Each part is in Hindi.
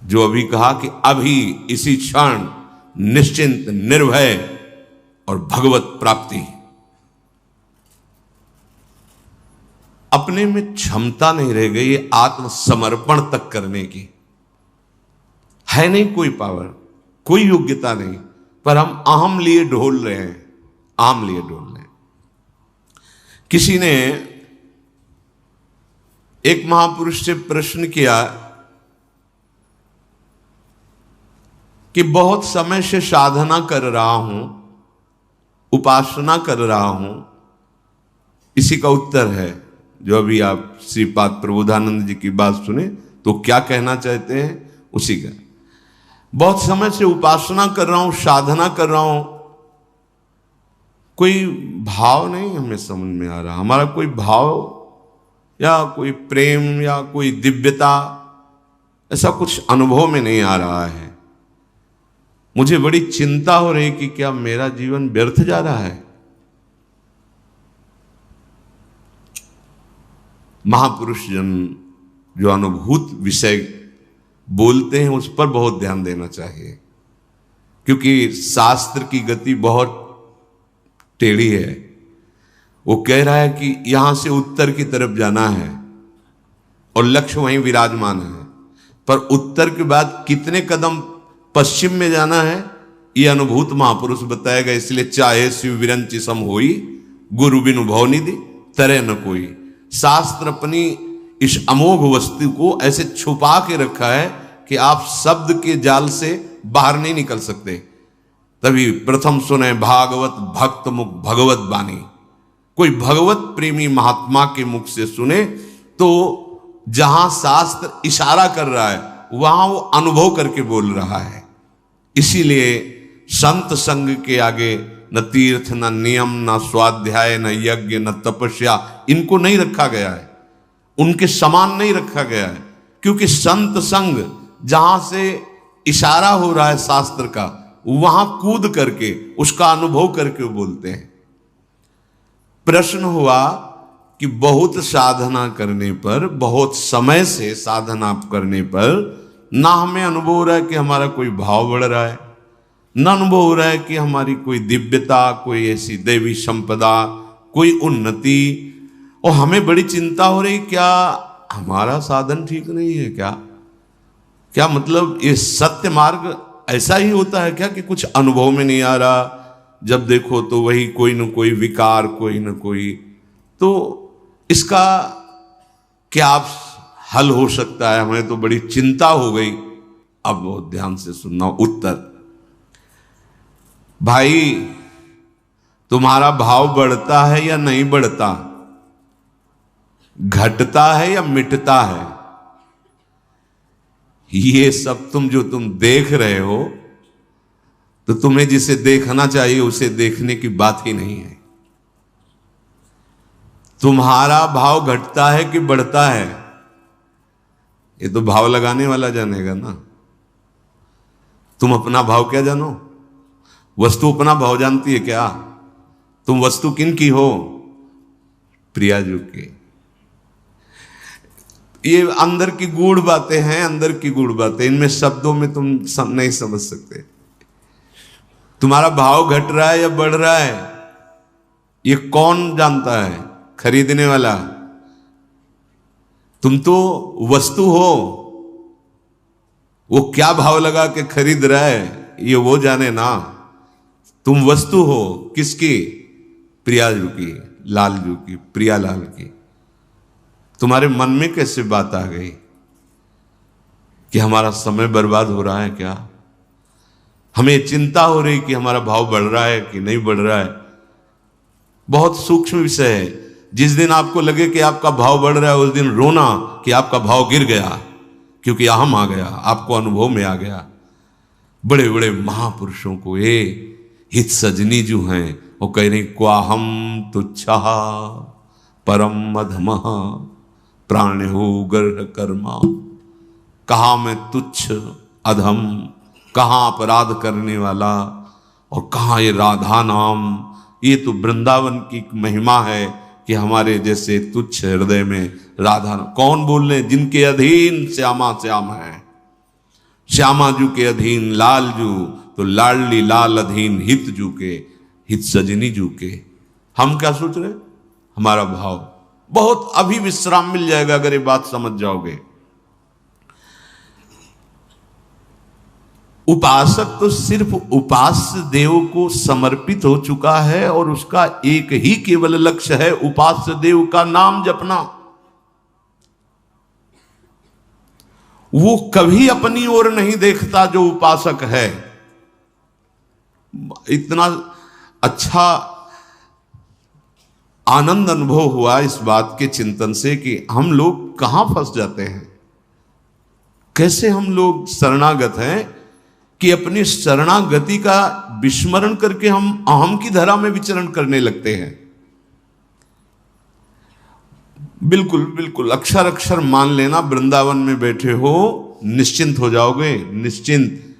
जो अभी कहा कि अभी इसी क्षण निश्चिंत निर्भय और भगवत प्राप्ति। अपने में क्षमता नहीं रह गई आत्मसमर्पण तक करने की, है नहीं कोई पावर, कोई योग्यता नहीं, पर हम अहम लिए ढोल रहे हैं, अहम लिए ढोल रहे हैं। किसी ने एक महापुरुष से प्रश्न किया कि बहुत समय से साधना कर रहा हूं, उपासना कर रहा हूं, इसी का उत्तर है जो अभी आप श्रीपाद प्रबोधानंद जी की बात सुने तो क्या कहना चाहते हैं उसी का। बहुत समय से उपासना कर रहा हूं, साधना कर रहा हूं, कोई भाव नहीं हमें समझ में आ रहा, हमारा कोई भाव या कोई प्रेम या कोई दिव्यता ऐसा कुछ अनुभव में नहीं आ रहा है। मुझे बड़ी चिंता हो रही कि क्या मेरा जीवन व्यर्थ जा रहा है। महापुरुष जन जो अनुभूत विषय बोलते हैं उस पर बहुत ध्यान देना चाहिए, क्योंकि शास्त्र की गति बहुत टेढ़ी है। वो कह रहा है कि यहां से उत्तर की तरफ जाना है और लक्ष्य वहीं विराजमान है, पर उत्तर के बाद कितने कदम पश्चिम में जाना है ये अनुभूत महापुरुष बताएगा। इसलिए चाहे शिव विरंचि सम होई, गुरु बिनु भव निधि तरे न कोई। शास्त्र अपनी इस अमोघ वस्तु को ऐसे छुपा के रखा है कि आप शब्द के जाल से बाहर नहीं निकल सकते। तभी प्रथम सुने भागवत भक्त मुख भगवत बानी। कोई भगवत प्रेमी महात्मा के मुख से सुने तो जहां शास्त्र इशारा कर रहा है वहां वो अनुभव करके बोल रहा है। इसीलिए संत संग के आगे न तीर्थ न नियम न स्वाध्याय न यज्ञ न तपस्या इनको नहीं रखा गया है, उनके समान नहीं रखा गया है, क्योंकि संत संग जहां से इशारा हो रहा है शास्त्र का वहां कूद करके उसका अनुभव करके बोलते हैं। प्रश्न हुआ कि बहुत साधना करने पर, बहुत समय से साधना करने पर ना हमें अनुभव हो रहा है कि हमारा कोई भाव बढ़ रहा है, न अनुभव हो रहा है कि हमारी कोई दिव्यता, कोई ऐसी देवी संपदा, कोई उन्नति, और हमें बड़ी चिंता हो रही क्या हमारा साधन ठीक नहीं है क्या? क्या मतलब ये सत्य मार्ग ऐसा ही होता है क्या कि कुछ अनुभव में नहीं आ रहा, जब देखो तो वही कोई न कोई विकार, कोई न कोई। तो इसका क्या हल हो सकता है? हमें तो बड़ी चिंता हो गई। अब बहुत ध्यान से सुनना उत्तर। भाई तुम्हारा भाव बढ़ता है या नहीं बढ़ता, घटता है या मिटता है, ये सब तुम देख रहे हो तो तुम्हें जिसे देखना चाहिए उसे देखने की बात ही नहीं है। तुम्हारा भाव घटता है कि बढ़ता है ये तो भाव लगाने वाला जानेगा ना। तुम अपना भाव क्या जानो? वस्तु अपना भाव जानती है क्या? तुम वस्तु किन की हो? प्रियाजू की। ये अंदर की गूढ़ बातें हैं, अंदर की गूढ़ बातें, इनमें शब्दों में तुम नहीं समझ सकते। तुम्हारा भाव घट रहा है या बढ़ रहा है ये कौन जानता है? खरीदने वाला। तुम तो वस्तु हो, वो क्या भाव लगा के खरीद रहा है ये वो जाने ना। तुम वस्तु हो किसकी? प्रियाजू की, लालजू की, प्रियालाल की। तुम्हारे मन में कैसे बात आ गई कि हमारा समय बर्बाद हो रहा है क्या? हमें चिंता हो रही कि हमारा भाव बढ़ रहा है कि नहीं बढ़ रहा है। बहुत सूक्ष्म विषय है। जिस दिन आपको लगे कि आपका भाव बढ़ रहा है उस दिन रोना कि आपका भाव गिर गया, क्योंकि अहम आ गया, आपको अनुभव में आ गया। बड़े बड़े महापुरुषों को ये हित सजनी जो हैं वो कह रहे क्वाहम तुच्छा परम अधमः प्राणिहो गर्ह कर्मा। कहा मैं तुच्छ, अधम, कहाँ अपराध करने वाला और कहाँ ये राधा नाम। ये तो वृंदावन की महिमा है कि हमारे जैसे तुच्छ हृदय में राधा। कौन बोल रहे? जिनके अधीन श्यामा श्याम है। श्यामा जू के अधीन लाल जू, तो लाडली लाल अधीन हित जू के, हित सजनी जू के। हम क्या सोच रहे? हमारा भाव बहुत अभी विश्राम मिल जाएगा अगर ये बात समझ जाओगे। उपासक तो सिर्फ उपास्य देव को समर्पित हो चुका है और उसका एक ही केवल लक्ष्य है उपास्य देव का नाम जपना। वो कभी अपनी ओर नहीं देखता जो उपासक है। इतना अच्छा आनंद अनुभव हुआ इस बात के चिंतन से कि हम लोग कहां फंस जाते हैं, कैसे हम लोग शरणागत हैं कि अपनी शरणागति का विस्मरण करके हम अहम की धरा में विचरण करने लगते हैं। बिल्कुल बिल्कुल अक्षर अक्षर मान लेना, वृंदावन में बैठे हो निश्चिंत हो जाओगे, निश्चिंत।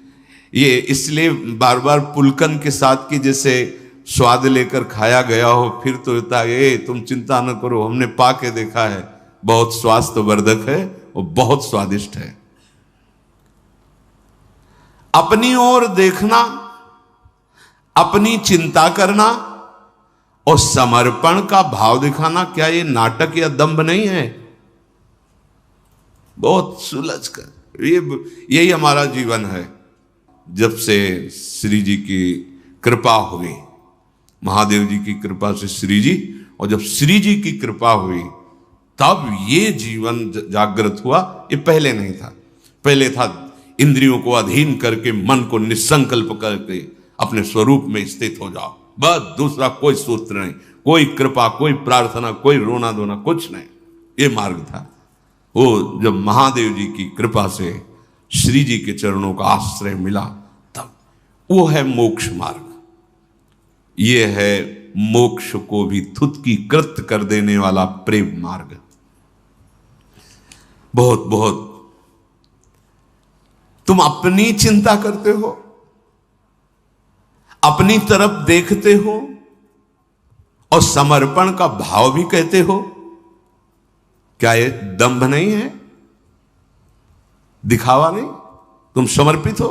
ये इसलिए बार बार पुलकन के साथ की जैसे स्वाद लेकर खाया गया हो, फिर तो होता है तुम चिंता न करो, हमने पा के देखा है, बहुत स्वास्थ्यवर्धक है और बहुत स्वादिष्ट है। अपनी ओर देखना, अपनी चिंता करना और समर्पण का भाव दिखाना, क्या ये नाटक या दंभ नहीं है? बहुत सुलझ कर यही हमारा जीवन है। जब से श्री जी की कृपा हुई, महादेव जी की कृपा से श्री जी, और जब श्री जी की कृपा हुई तब ये जीवन जागृत हुआ। ये पहले नहीं था। पहले था इंद्रियों को अधीन करके मन को निसंकल्प करके अपने स्वरूप में स्थित हो जाओ, बस दूसरा कोई सूत्र नहीं, कोई कृपा, कोई प्रार्थना, कोई रोना धोना, कुछ नहीं। ये मार्ग था। वो जब महादेव जी की कृपा से श्री जी के चरणों का आश्रय मिला तब वो है मोक्ष मार्ग। ये है मोक्ष को भी थुतकी कृत कर देने वाला प्रेम मार्ग। बहुत बहुत तुम अपनी चिंता करते हो, अपनी तरफ देखते हो और समर्पण का भाव भी कहते हो। क्या ये दंभ नहीं है, दिखावा नहीं? तुम समर्पित हो,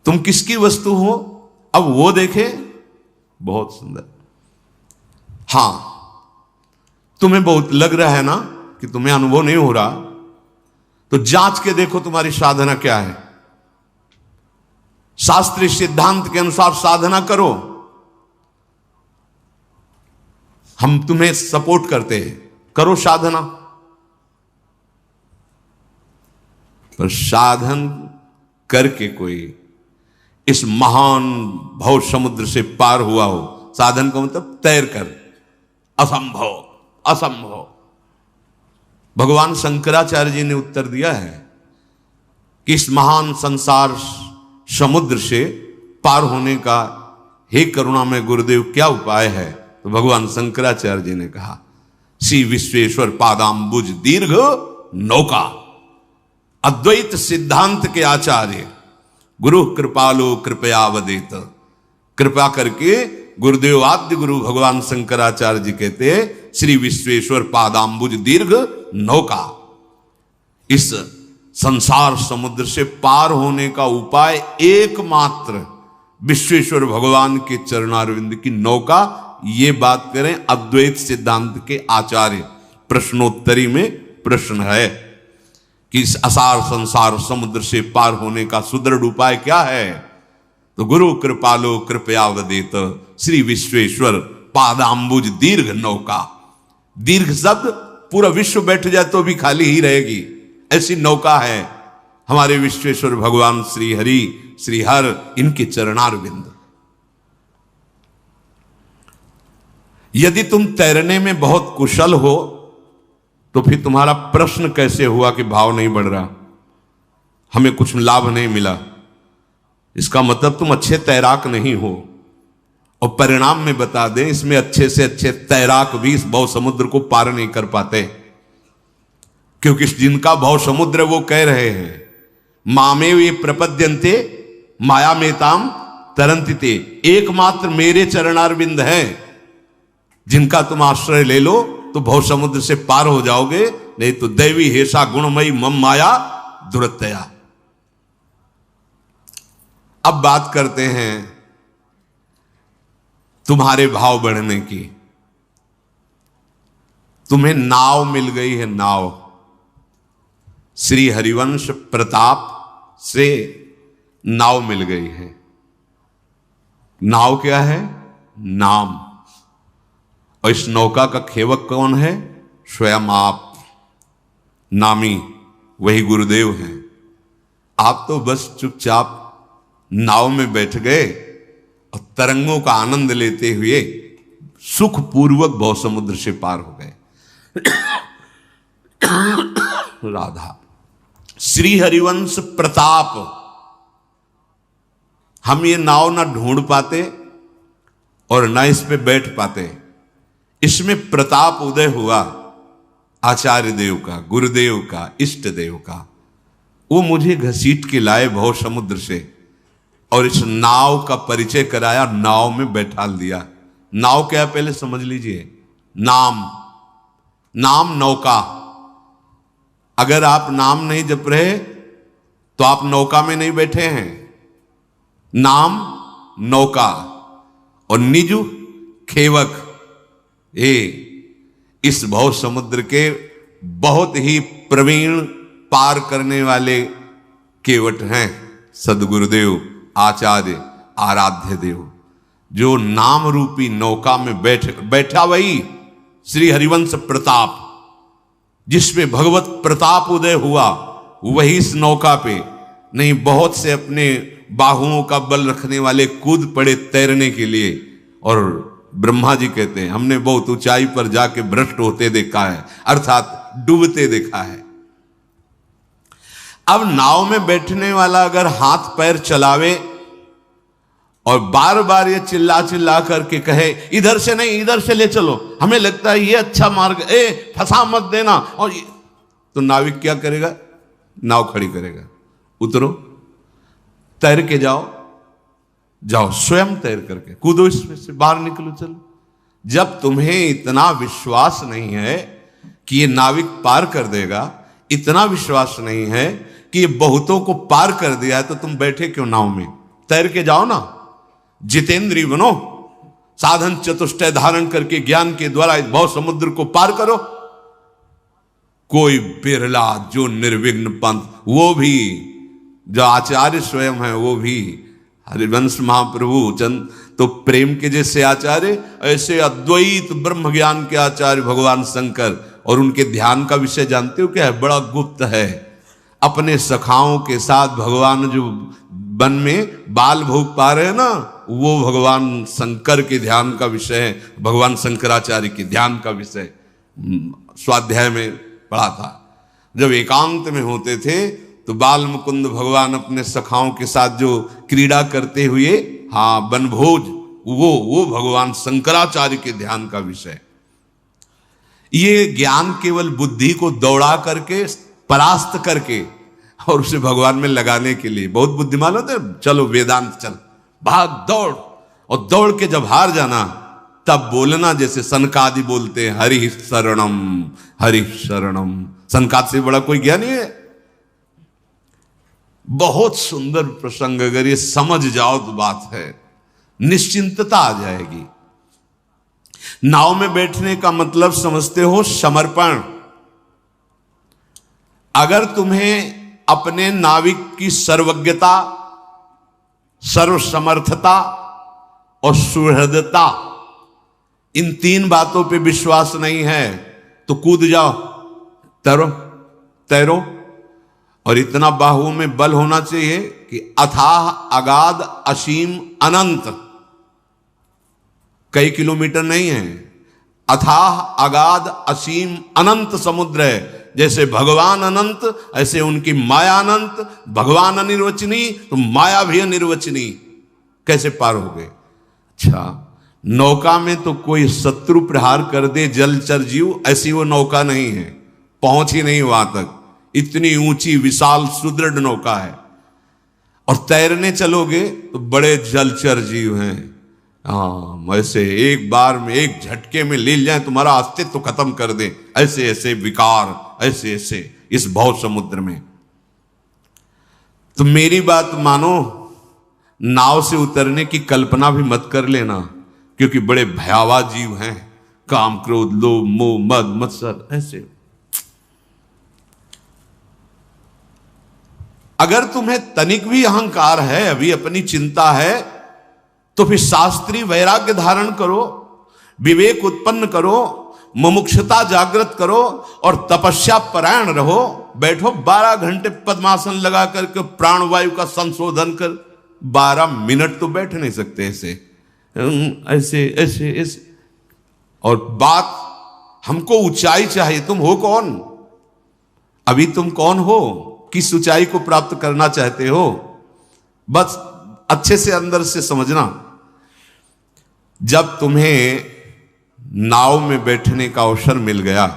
तुम किसकी वस्तु हो, अब वो देखे। बहुत सुंदर। हां, तुम्हें बहुत लग रहा है ना कि तुम्हें अनुभव नहीं हो रहा, तो जांच के देखो तुम्हारी साधना क्या है। शास्त्रीय सिद्धांत के अनुसार साधना करो, हम तुम्हें सपोर्ट करते हैं, करो साधना। पर साधन करके कोई इस महान भव समुद्र से पार हुआ हो, साधन का मतलब तैर कर, असंभव असंभव। भगवान शंकराचार्य जी ने उत्तर दिया है कि इस महान संसार समुद्र से पार होने का हे करुणामय गुरुदेव क्या उपाय है? तो भगवान शंकराचार्य जी ने कहा, श्री विश्वेश्वर पादाम्बुज दीर्घ नौका। अद्वैत सिद्धांत के आचार्य गुरु कृपालो कृपया वदेत। कृपा करके गुरुदेव आद्य गुरु भगवान शंकराचार्य जी कहते हैं, श्री विश्वेश्वर पादाम्बुज दीर्घ नौका। इस संसार समुद्र से पार होने का उपाय एकमात्र विश्वेश्वर भगवान के चरणारविंद की नौका। ये बात करें अद्वैत सिद्धांत के आचार्य। प्रश्नोत्तरी में प्रश्न है कि इस असार संसार समुद्र से पार होने का सुदृढ़ उपाय क्या है? तो गुरु कृपालो कृपया वदेत, श्री विश्वेश्वर पादाम्बुज दीर्घ नौका। दीर्घ शब्द पूरा विश्व बैठ जाए तो भी खाली ही रहेगी, ऐसी नौका है हमारे विश्वेश्वर भगवान श्री हरि श्री हर, इनके चरणारविंद। यदि तुम तैरने में बहुत कुशल हो तो फिर तुम्हारा प्रश्न कैसे हुआ कि भाव नहीं बढ़ रहा, हमें कुछ लाभ नहीं मिला? इसका मतलब तुम अच्छे तैराक नहीं हो। और परिणाम में बता दें, इसमें अच्छे से अच्छे तैराक भी इस भव समुद्र को पार नहीं कर पाते, क्योंकि जिनका भव समुद्र वो कह रहे हैं, मामे वे प्रपद्यन्ते माया मेताम तरंतिते। एकमात्र मेरे चरणारविंद हैं जिनका तुम आश्रय ले लो तो भव समुद्र से पार हो जाओगे, नहीं तो दैवी हेषा गुणमयी मम माया दुरत्यया। अब बात करते हैं तुम्हारे भाव बढ़ने की। तुम्हें नाव मिल गई है, नाव। श्री हरिवंश प्रताप से नाव मिल गई है। नाव क्या है? नाम। और इस नौका का खेवक कौन है? स्वयं आप, नामी, वही गुरुदेव हैं। आप तो बस चुपचाप नाव में बैठ गए और तरंगों का आनंद लेते हुए सुखपूर्वक भव समुद्र से पार हो गए। राधा, श्री हरिवंश प्रताप। हम ये नाव ना ढूंढ पाते और ना इस पे बैठ पाते। इसमें प्रताप उदय हुआ आचार्य देव का, गुरुदेव का, इष्ट देव का। वो मुझे घसीट के लाए भव समुद्र से और इस नाव का परिचय कराया, नाव में बैठाल दिया। नाव क्या है पहले समझ लीजिए। नाम, नाम नौका। अगर आप नाम नहीं जप रहे तो आप नौका में नहीं बैठे हैं। नाम नौका और निजु खेवक, ये इस भव समुद्र के बहुत ही प्रवीण पार करने वाले केवट हैं सदगुरुदेव, आचार्य, आराध्य देव। जो नाम रूपी नौका में बैठा वही श्री हरिवंश प्रताप, जिसमें भगवत प्रताप उदय हुआ, वही इस नौका पे नहीं। बहुत से अपने बाहुओं का बल रखने वाले कूद पड़े तैरने के लिए, और ब्रह्मा जी कहते हैं हमने बहुत ऊंचाई पर जाके भ्रष्ट होते देखा है, अर्थात डूबते देखा है। अब नाव में बैठने वाला अगर हाथ पैर चलावे और बार बार ये चिल्ला चिल्ला करके कहे इधर से नहीं इधर से ले चलो, हमें लगता है ये अच्छा मार्ग, फंसा मत देना, और तो नाविक क्या करेगा? नाव खड़ी करेगा, उतरो, तैर के जाओ, जाओ स्वयं तैर करके कूदो, इसमें से बाहर निकलो, चलो। जब तुम्हें इतना विश्वास नहीं है कि ये नाविक पार कर देगा, इतना विश्वास नहीं है कि ये बहुतों को पार कर दिया है, तो तुम बैठे क्यों नाव में? तैर के जाओ ना, जितेंद्रीय बनो, साधन चतुष्टय धारण करके ज्ञान के द्वारा इस भव समुद्र को पार करो। कोई बिरला जो निर्विघ्न पंथ, वो भी जो आचार्य स्वयं है, वो भी हरिवंश महाप्रभु चंद तो प्रेम के जैसे आचार्य, ऐसे अद्वैत ब्रह्म ज्ञान के आचार्य भगवान शंकर। और उनके ध्यान का विषय जानते हो क्या है? बड़ा गुप्त है। अपने सखाओं के साथ भगवान जो वन में बाल भोग पा रहे हैं ना, वो भगवान शंकर के ध्यान का विषय है, भगवान शंकराचार्य के ध्यान का विषय। स्वाध्याय में पढ़ा था, जब एकांत में होते थे तो बाल मुकुंद भगवान अपने सखाओं के साथ जो क्रीड़ा करते हुए, हाँ, वनभोज, वो भगवान शंकराचार्य के ध्यान का विषय। ये ज्ञान केवल बुद्धि को दौड़ा करके, परास्त करके और उसे भगवान में लगाने के लिए। बहुत बुद्धिमान होते हैं, चलो वेदांत चल, भाग दौड़, और दौड़ के जब हार जाना तब बोलना जैसे सनकादि बोलते हैं, हरि शरणम हरि शरणम। सनकाद से बड़ा कोई ज्ञानी है? बहुत सुंदर प्रसंग, अगर ये समझ जाओ तो बात है, निश्चिंतता आ जाएगी। नाव में बैठने का मतलब समझते हो? समर्पण। अगर तुम्हें अपने नाविक की सर्वज्ञता, सर्वसमर्थता और सुहृदता, इन तीन बातों पे विश्वास नहीं है तो कूद जाओ, तैरो तैरो। और इतना बाहुओं में बल होना चाहिए कि अथाह अगाध असीम अनंत, कई किलोमीटर नहीं है, अथाह अगाध असीम अनंत समुद्र है। जैसे भगवान अनंत, ऐसे उनकी माया अनंत। भगवान अनिर्वचनीय तो माया भी अनिर्वचनीय। कैसे पार हो गए? अच्छा, नौका में तो कोई शत्रु प्रहार कर दे जलचर जीव, ऐसी वो नौका नहीं है, पहुंच ही नहीं वहां तक। इतनी ऊंची विशाल सुदृढ़ नौका है। और तैरने चलोगे तो बड़े जलचर जीव हैं, हाँ, ऐसे एक बार में, एक झटके में ले जाए, तुम्हारा अस्तित्व खत्म कर दे, ऐसे ऐसे विकार, ऐसे ऐसे इस भव समुद्र में। तो मेरी बात मानो, नाव से उतरने की कल्पना भी मत कर लेना, क्योंकि बड़े भयावह जीव हैं, काम क्रोध लोभ मोह मद मत्सर ऐसे। अगर तुम्हें तनिक भी अहंकार है, अभी अपनी चिंता है, तो फिर शास्त्रीय वैराग्य धारण करो, विवेक उत्पन्न करो, मुमुक्षुता जागृत करो और तपस्या परायण रहो। बैठो 12 घंटे पद्मासन लगा करके प्राणवायु का संशोधन कर। 12 मिनट तो बैठ नहीं सकते ऐसे ऐसे ऐसे ऐसे। और बात हमको ऊंचाई चाहिए। तुम हो कौन? अभी तुम कौन हो? किस ऊंचाई को प्राप्त करना चाहते हो? बस अच्छे से अंदर से समझना। जब तुम्हें नाव में बैठने का अवसर मिल गया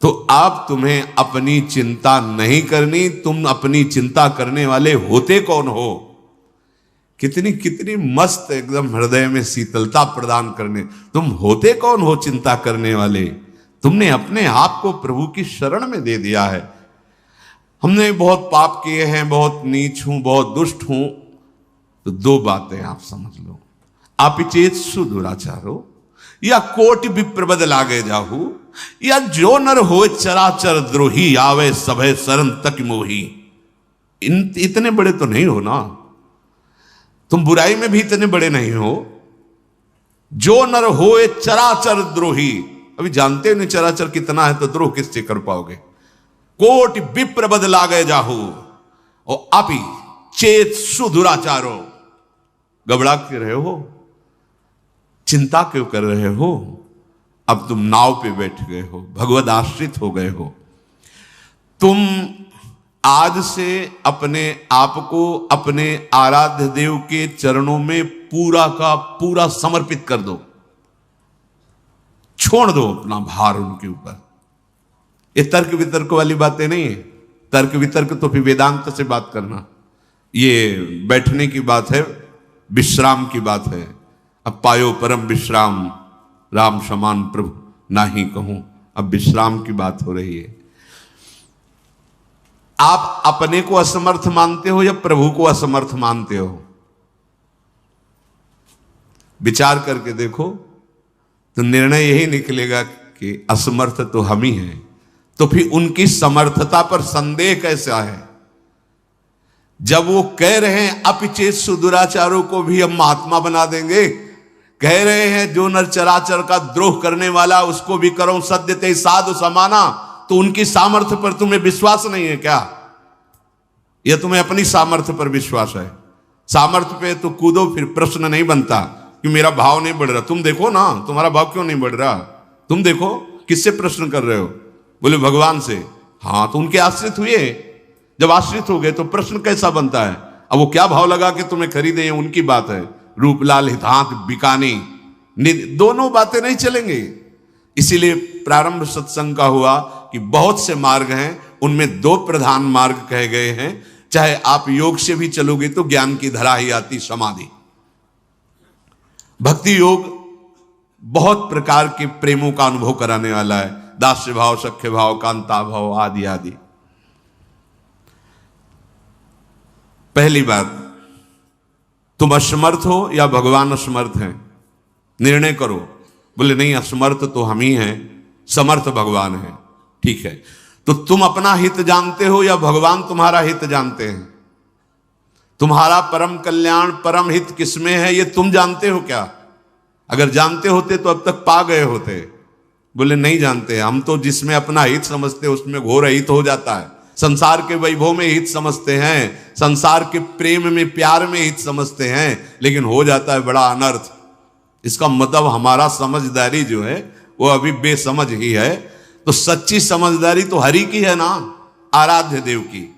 तो अब तुम्हें अपनी चिंता नहीं करनी। तुम अपनी चिंता करने वाले होते कौन हो? कितनी कितनी मस्त एकदम हृदय में शीतलता प्रदान करने। तुम होते कौन हो चिंता करने वाले? तुमने अपने आप को प्रभु की शरण में दे दिया है। हमने बहुत पाप किए हैं, बहुत नीच हूं, बहुत दुष्ट हूं। तो 2 बातें आप समझ लो। अपिचेत सुदुराचारो या कोटि विप्रबद लागे जाहू, या जो नर हो चराचर द्रोही आवे सभे शरण तक मोही। इतने बड़े तो नहीं हो ना, तुम बुराई में भी इतने बड़े नहीं हो। जो नर हो चराचर द्रोही, अभी जानते हो नहीं चराचर कितना है, तो द्रोह किससे कर पाओगे। कोटि विप्रबद लागे जाहू और अपि चेत सुदुराचारो। घबरा क्यों रहे हो? चिंता क्यों कर रहे हो? अब तुम नाव पे बैठ गए हो, भगवद आश्रित हो गए हो। तुम आज से अपने आप को अपने आराध्य देव के चरणों में पूरा का पूरा समर्पित कर दो। छोड़ दो अपना भार उनके ऊपर। ये तर्क वितर्क वाली बातें नहीं है। तर्क वितर्क तो फिर वेदांत से बात करना, ये बैठने की बात है, विश्राम की बात है। अब पायो परम विश्राम, राम समान प्रभु नाही कहूं। अब विश्राम की बात हो रही है। आप अपने को असमर्थ मानते हो या प्रभु को असमर्थ मानते हो? विचार करके देखो, तो निर्णय यही निकलेगा कि असमर्थ तो हम ही हैं। तो फिर उनकी समर्थता पर संदेह कैसा है? जब वो कह रहे हैं अपिचेत सुदुराचारों को भी हम महात्मा बना देंगे, कह रहे हैं जो नर चराचर का द्रोह करने वाला उसको भी करो सद्यते साधु समाना, तो उनकी सामर्थ्य पर तुम्हें विश्वास नहीं है क्या? यह तुम्हें अपनी सामर्थ्य पर विश्वास है? सामर्थ्य पे तो कूदो, फिर प्रश्न नहीं बनता कि मेरा भाव नहीं बढ़ रहा। तुम देखो ना, तुम्हारा भाव क्यों नहीं बढ़ रहा? तुम देखो किससे प्रश्न कर रहे हो? बोले भगवान से। हाँ, तो उनके आश्रित हुए। जब आश्रित हो गए तो प्रश्न कैसा बनता है? अब वो क्या भाव लगा के तुम्हें खरीदे, उनकी बात है। रूपलाल हितांत बिकानी, दोनों बातें नहीं चलेंगे। इसीलिए प्रारंभ सत्संग का हुआ कि बहुत से मार्ग हैं, उनमें 2 प्रधान मार्ग कहे गए हैं। चाहे आप योग से भी चलोगे तो ज्ञान की धरा ही आती, समाधि। भक्ति योग बहुत प्रकार के प्रेमों का अनुभव कराने वाला है, दास्य भाव, सख्य भाव, कांता भाव आदि आदि। पहली बात, तुम असमर्थ हो या भगवान असमर्थ हैं? निर्णय करो। बोले नहीं, असमर्थ तो हम ही हैं, समर्थ भगवान है। ठीक है, तो तुम अपना हित जानते हो या भगवान तुम्हारा हित जानते हैं? तुम्हारा परम कल्याण, परम हित किसमें है, ये तुम जानते हो क्या? अगर जानते होते तो अब तक पा गए होते। बोले नहीं जानते, हम तो जिसमें अपना हित समझते हैं उसमें घोर हित हो जाता है। संसार के वैभव में हित समझते हैं, संसार के प्रेम में, प्यार में हित समझते हैं, लेकिन हो जाता है बड़ा अनर्थ। इसका मतलब हमारा समझदारी जो है वो अभी बेसमझ ही है। तो सच्ची समझदारी तो हरि की है ना, आराध्य देव की।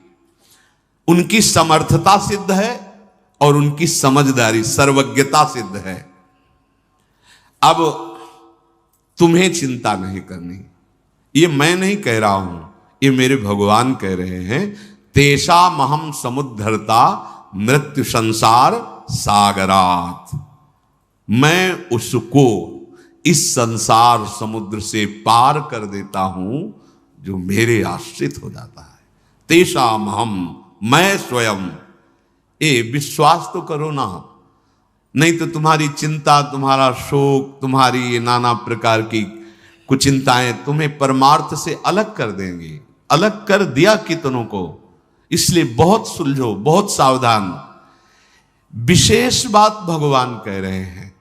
उनकी समर्थता सिद्ध है और उनकी समझदारी, सर्वज्ञता सिद्ध है। अब तुम्हें चिंता नहीं करनी। ये मैं नहीं कह रहा हूं, ये मेरे भगवान कह रहे हैं। तेषा महम समुद्धरता मृत्यु संसार सागरात। मैं उसको इस संसार समुद्र से पार कर देता हूं जो मेरे आश्रित हो जाता है। तेषा महम, मैं स्वयं विश्वास तो करो ना, नहीं तो तुम्हारी चिंता, तुम्हारा शोक, तुम्हारी ये नाना प्रकार की कुचिंताएं तुम्हें परमार्थ से अलग कर देंगी। अलग कर दिया कितनों को, इसलिए बहुत सुलझो, बहुत सावधान। विशेष बात भगवान कह रहे हैं,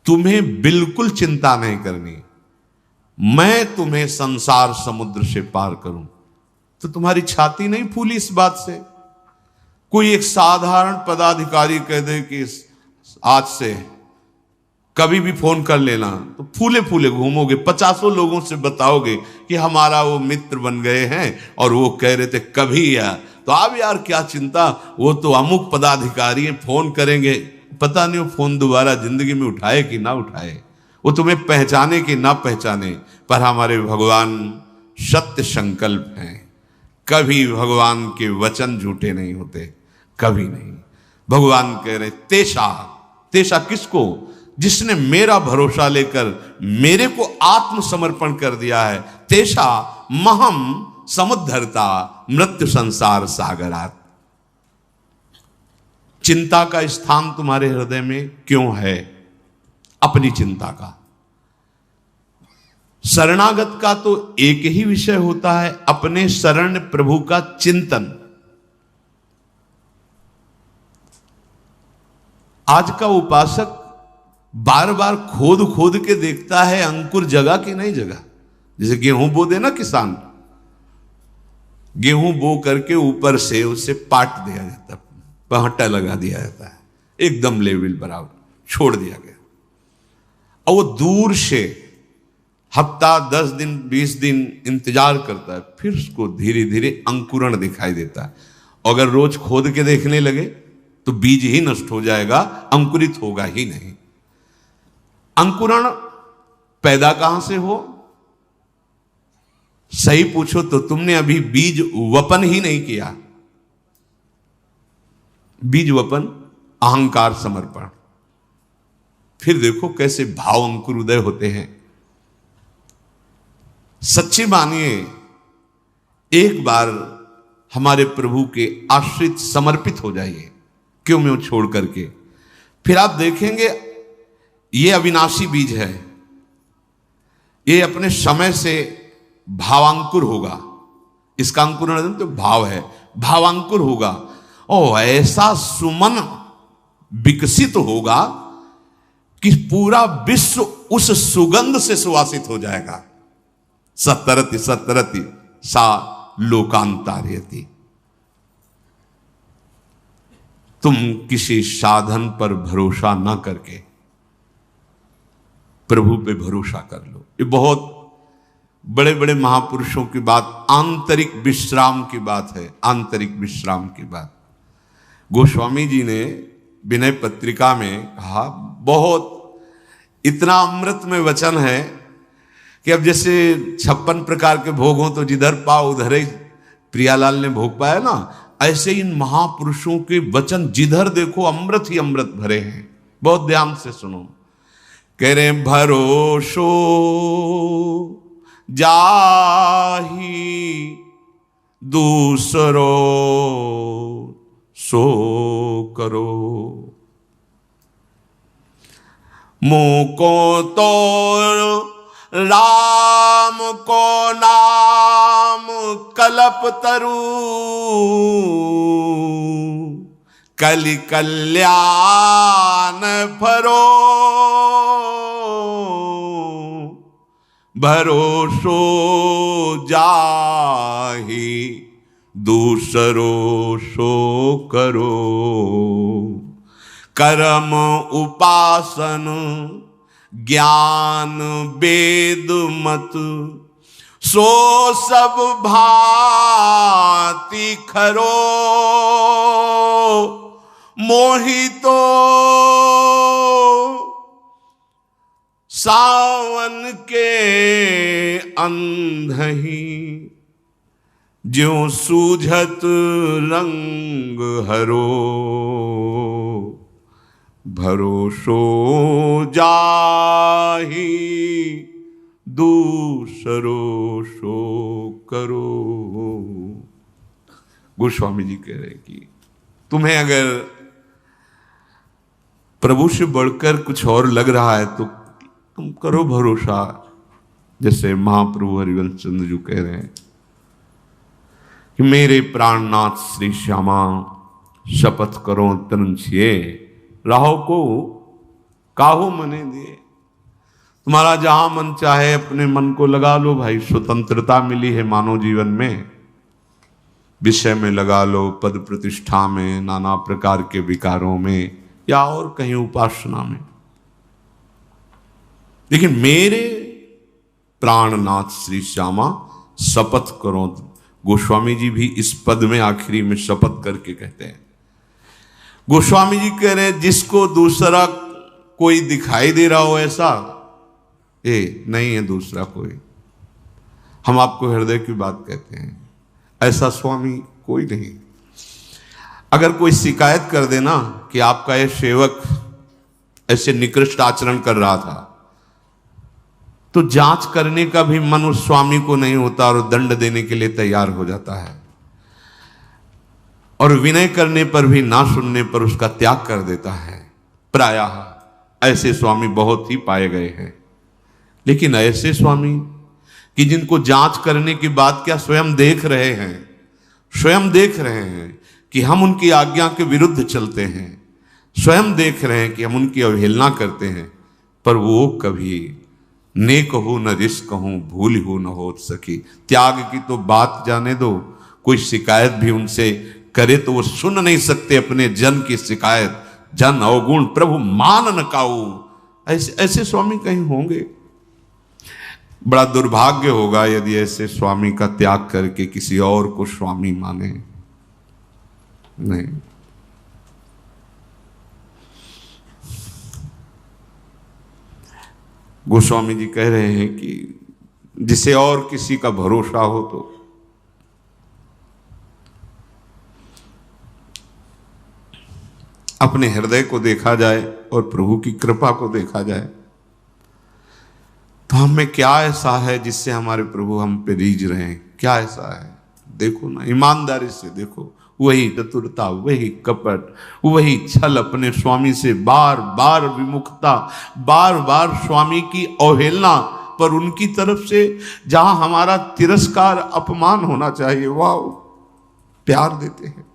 तुम्हें बिल्कुल चिंता नहीं करनी, मैं तुम्हें संसार समुद्र से पार करूं। तो तुम्हारी छाती नहीं फूली इस बात से? कोई एक साधारण पदाधिकारी कह दे कि आज से कभी भी फोन कर लेना, तो फूले फूले घूमोगे, 50 लोगों से बताओगे कि हमारा वो मित्र बन गए हैं और वो कह रहे थे कभी या, तो अब यार क्या चिंता, वो तो अमुक पदाधिकारी हैं, फोन करेंगे। पता नहीं वो फोन दोबारा जिंदगी में उठाए कि ना उठाए, वो तुम्हें पहचाने कि ना पहचाने, पर हमारे भगवान सत्य संकल्प हैं। कभी भगवान के वचन झूठे नहीं होते, कभी नहीं। भगवान कह रहे तेषा, तेषा किसको? जिसने मेरा भरोसा लेकर मेरे को आत्मसमर्पण कर दिया है। तेषा महम समुद्धरता मृत्यु संसार सागरात। चिंता का स्थान तुम्हारे हृदय में क्यों है? अपनी चिंता का। शरणागत का तो एक ही विषय होता है, अपने शरण प्रभु का चिंतन। आज का उपासक बार बार खोद खोद के देखता है अंकुर जगह कि नहीं जगह। जैसे गेहूं बो दे ना किसान, गेहूं बो करके ऊपर से उसे पाट दिया जाता, पहट्टा लगा दिया जाता है, एकदम लेवल बराबर छोड़ दिया गया, और वो दूर से हफ्ता 10 दिन 20 दिन इंतजार करता है, फिर उसको धीरे धीरे अंकुरण दिखाई देता है। अगर रोज खोद के देखने लगे तो बीज ही नष्ट हो जाएगा, अंकुरित होगा ही नहीं। अंकुरण पैदा कहां से हो? सही पूछो तो तुमने अभी बीज वपन ही नहीं किया। बीज वपन अहंकार समर्पण, फिर देखो कैसे भाव अंकुर उदय होते हैं। सच्ची मानिए, एक बार हमारे प्रभु के आश्रित समर्पित हो जाइए, क्यों में छोड़ करके, फिर आप देखेंगे ये अविनाशी बीज है, ये अपने समय से भावांकुर होगा। इसका अंकुरण तो भाव है, भावांकुर होगा और ऐसा सुमन विकसित होगा कि पूरा विश्व उस सुगंध से सुवासित हो जाएगा। सतरति सतरति सा लोकांतार्यति। तुम किसी साधन पर भरोसा ना करके प्रभु पे भरोसा कर लो। ये बहुत बड़े बड़े महापुरुषों की बात, आंतरिक विश्राम की बात है, आंतरिक विश्राम की बात। गोस्वामी जी ने विनय पत्रिका में कहा, बहुत इतना अमृत में वचन है कि अब जैसे 56 प्रकार के भोग हों तो जिधर पाओ उधर ही प्रियालाल ने भोग पाया ना, ऐसे इन महापुरुषों के वचन जिधर देखो अमृत ही अमृत भरे हैं। बहुत ध्यान से सुनो। कह रहे भरोसो जाही दूसरो सो करो, मुको तो राम को नाम कल्प तरु, कलि कल्याण फरो, भरोसो जाहि दूसरो सो करो, कर्म उपासन ज्ञान वेद मत, सो सब भांति खरो, मोहितो सावन के अंधही, ज्यों सूझत रंग हरो, भरोसो जाहि दूसरो सो करो। गोस्वामी जी कह रहे कि तुम्हें अगर प्रभु से बढ़कर कुछ और लग रहा है तो तुम करो भरोसा, जैसे महाप्रभु हरिवंश चंद्र जी कह रहे हैं कि मेरे प्राणनाथ श्री श्यामा शपथ करो तन छिए, राहो को काहू मने दिए। तुम्हारा जहां मन चाहे अपने मन को लगा लो भाई, स्वतंत्रता मिली है मानव जीवन में, विषय में लगा लो, पद प्रतिष्ठा में, नाना प्रकार के विकारों में, या और कहीं उपासना में। लेकिन मेरे प्राणनाथ श्री श्यामा शपथ करो, गोस्वामी जी भी इस पद में आखिरी में शपथ करके कहते हैं। गोस्वामी जी कह रहे हैं जिसको दूसरा कोई दिखाई दे रहा हो ऐसा, नहीं है दूसरा कोई, हम आपको हृदय की बात कहते हैं, ऐसा स्वामी कोई नहीं। अगर कोई शिकायत कर देना कि आपका यह सेवक ऐसे निकृष्ट आचरण कर रहा था, तो जांच करने का भी मन उस स्वामी को नहीं होता और दंड देने के लिए तैयार हो जाता है, और विनय करने पर भी ना सुनने पर उसका त्याग कर देता है। प्रायः ऐसे स्वामी बहुत ही पाए गए हैं। लेकिन ऐसे स्वामी कि जिनको जांच करने की बात क्या स्वयं देख रहे हैं, स्वयं देख रहे हैं कि हम उनकी आज्ञा के विरुद्ध चलते हैं, स्वयं देख रहे हैं कि हम उनकी अवहेलना करते हैं, पर वो कभी नेक हो न रिश्क कहूं, भूल हो न हो सकी। त्याग की तो बात जाने दो, कोई शिकायत भी उनसे करे तो वो सुन नहीं सकते अपने जन की शिकायत। जन अवगुण प्रभु मान न काऊ, ऐसे स्वामी कहीं होंगे। बड़ा दुर्भाग्य होगा यदि ऐसे स्वामी का त्याग करके किसी और को स्वामी माने। नहीं, गोस्वामी जी कह रहे हैं कि जिसे और किसी का भरोसा हो तो अपने हृदय को देखा जाए और प्रभु की कृपा को देखा जाए, तो हमें क्या ऐसा है जिससे हमारे प्रभु हम पे रीझ रहे हैं? क्या ऐसा है? देखो ना, ईमानदारी से देखो, वही चतुरता, वही कपट, वही छल, अपने स्वामी से बार बार विमुखता, बार बार स्वामी की अवहेलना, पर उनकी तरफ से जहां हमारा तिरस्कार अपमान होना चाहिए वह प्यार देते हैं।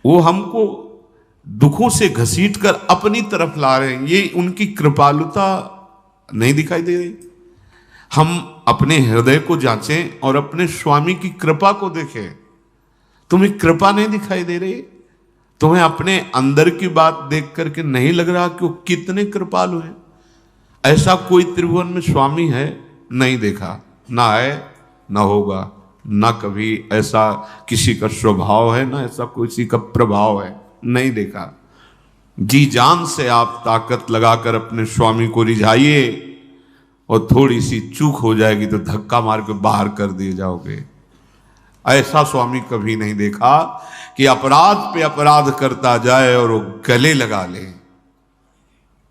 वो हमको दुखों से घसीट कर अपनी तरफ ला रहे हैं। ये उनकी कृपालुता नहीं दिखाई दे रही? हम अपने हृदय को जांचें और अपने स्वामी की कृपा को देखें। तुम्हें कृपा नहीं दिखाई दे रही? तुम्हें अपने अंदर की बात देख करके नहीं लग रहा कि वो कितने कृपालु हैं? ऐसा कोई त्रिभुवन में स्वामी है? नहीं देखा, ना है, ना होगा, ना कभी ऐसा किसी का स्वभाव है, ना ऐसा किसी का प्रभाव है, नहीं देखा। जी जान से आप ताकत लगाकर अपने स्वामी को रिझाइए, और थोड़ी सी चूक हो जाएगी तो धक्का मार के बाहर कर दिए जाओगे। ऐसा स्वामी कभी नहीं देखा कि अपराध पे अपराध करता जाए और वो गले लगा ले।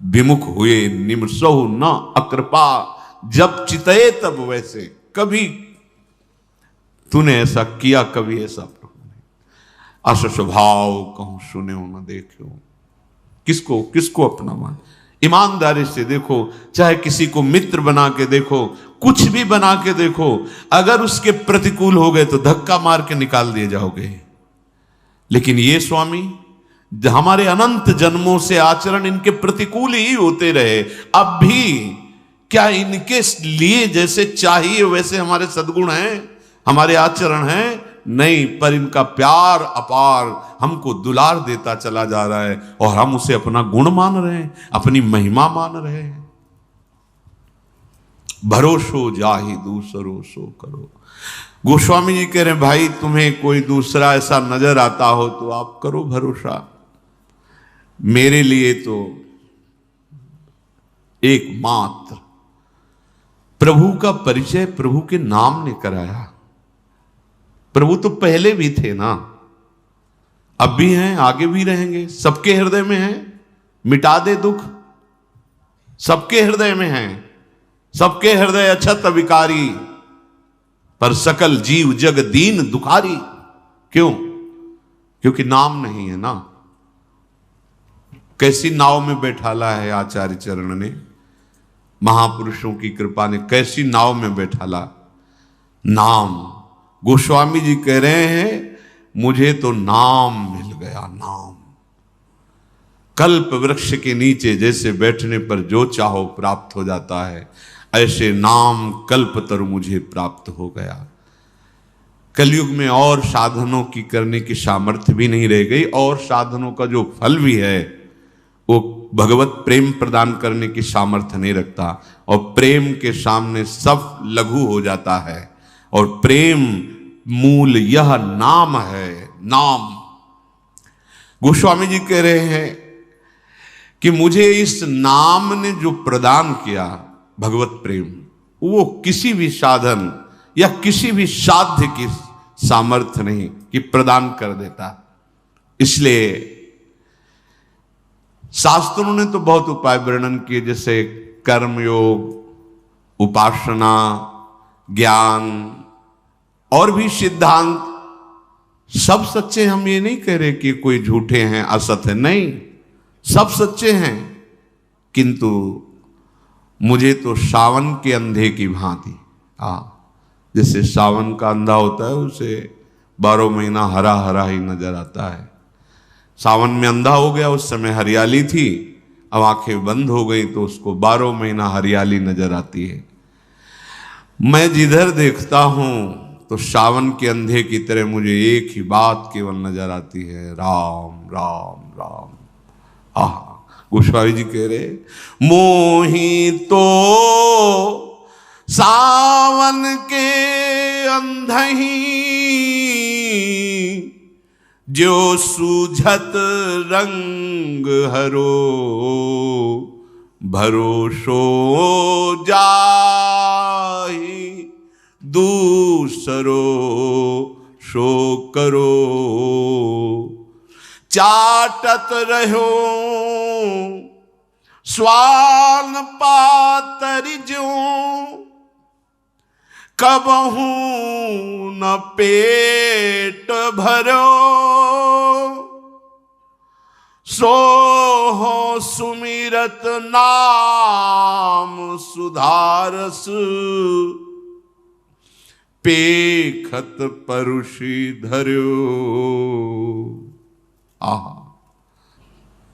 विमुख हुए निमसहु न अकृपा, जब चितए तब वैसे। कभी तूने ऐसा किया, कभी ऐसा प्रभु ने। अस स्वभाव कहूं सुने हो न देखे हो। किसको किसको अपना मान? ईमानदारी से देखो, चाहे किसी को मित्र बना के देखो, कुछ भी बना के देखो, अगर उसके प्रतिकूल हो गए तो धक्का मार के निकाल दिए जाओगे। लेकिन ये स्वामी हमारे अनंत जन्मों से आचरण इनके प्रतिकूल ही होते रहे, अब भी क्या इनके लिए जैसे चाहिए वैसे हमारे सद्गुण हैं, हमारे आचरण हैं? नहीं, पर इनका प्यार अपार हमको दुलार देता चला जा रहा है, और हम उसे अपना गुण मान रहे हैं, अपनी महिमा मान रहे हैं। भरोसो जाहि दूसरो सो करो। गोस्वामी जी कह रहे हैं, भाई तुम्हें कोई दूसरा ऐसा नजर आता हो तो आप करो भरोसा। मेरे लिए तो एकमात्र प्रभु का परिचय प्रभु के नाम ने कराया। प्रभु तो पहले भी थे ना, अब भी हैं, आगे भी रहेंगे, सबके हृदय में हैं। मिटा दे दुख, सबके हृदय में हैं। सबके हृदय अछत विकारी, पर सकल जीव जग दीन दुखारी। क्यों? क्योंकि नाम नहीं है ना। कैसी नाव में बैठाला है आचार्य चरण ने, महापुरुषों की कृपा ने कैसी नाव में बैठाला, नाम। गोस्वामी जी कह रहे हैं मुझे तो नाम मिल गया, नाम। कल्प वृक्ष के नीचे जैसे बैठने पर जो चाहो प्राप्त हो जाता है, ऐसे नाम कल्पतरु मुझे प्राप्त हो गया। कलयुग में और साधनों की करने की सामर्थ्य भी नहीं रह गई, और साधनों का जो फल भी है वो भगवत प्रेम प्रदान करने की सामर्थ्य नहीं रखता, और प्रेम के सामने सब लघु हो जाता है। और प्रेम मूल यह नाम है, नाम। गोस्वामी जी कह रहे हैं कि मुझे इस नाम ने जो प्रदान किया भगवत प्रेम, वो किसी भी साधन या किसी भी साध्य की सामर्थ्य नहीं कि प्रदान कर देता। इसलिए शास्त्रों ने तो बहुत उपाय वर्णन किए, जैसे कर्मयोग, उपासना, ज्ञान और भी सिद्धांत, सब सच्चे। हम ये नहीं कह रहे कि कोई झूठे हैं, असत है, नहीं, सब सच्चे हैं। किंतु मुझे तो सावन के अंधे की भांति, जैसे सावन का अंधा होता है उसे 12 महीना हरा हरा ही नजर आता है। सावन में अंधा हो गया, उस समय हरियाली थी, अब आंखें बंद हो गई तो उसको 12 महीना हरियाली नजर आती है। मैं जिधर देखता हूं तो सावन के अंधे की तरह मुझे एक ही बात केवल नजर आती है, राम राम राम। गोस्वामी जी कह रहे मोही तो सावन के अंधही जो सूझत रंग हरो, भरोसो जाहि दूसरो सो करो। चाटत रहो स्वान पातरि जो, कबहू न पेट भरो। सो हो सुमिरत नाम सुधारस, पेखत परुषि धर्यो।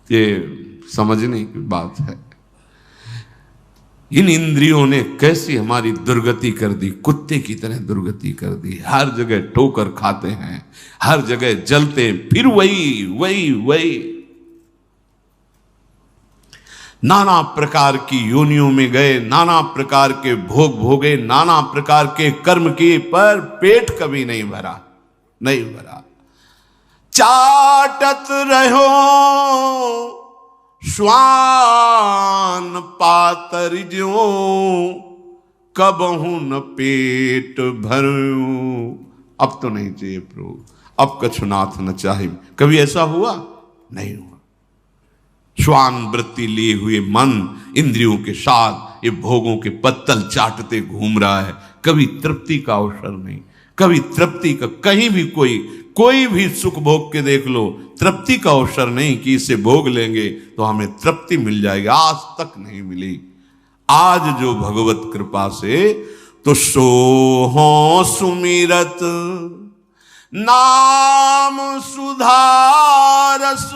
ये समझने की बात है। इन इंद्रियों ने कैसी हमारी दुर्गति कर दी, कुत्ते की तरह दुर्गति कर दी। हर जगह ठोकर खाते हैं, हर जगह जलते, फिर वही वही वही। नाना प्रकार की योनियों में गए, नाना प्रकार के भोग भोगे, नाना प्रकार के कर्म किए, पर पेट कभी नहीं भरा, नहीं भरा। चाटत रहो स्वान पातरि ज्यों, कबहू न पेट भरूं। अब तो नहीं चाहिए प्रभु, अब कछुनाथ न चाहिए। कभी ऐसा हुआ? नहीं हुआ। श्वान वृत्ति लिए हुए मन इंद्रियों के साथ ये भोगों के पत्तल चाटते घूम रहा है, कभी तृप्ति का अवसर नहीं, कभी तृप्ति का, कहीं भी कोई भी सुख भोग के देख लो, तृप्ति का अवसर नहीं कि इसे भोग लेंगे तो हमें तृप्ति मिल जाएगी, आज तक नहीं मिली। आज जो भगवत कृपा से तो सोहो सुमिरत नाम सुधारस,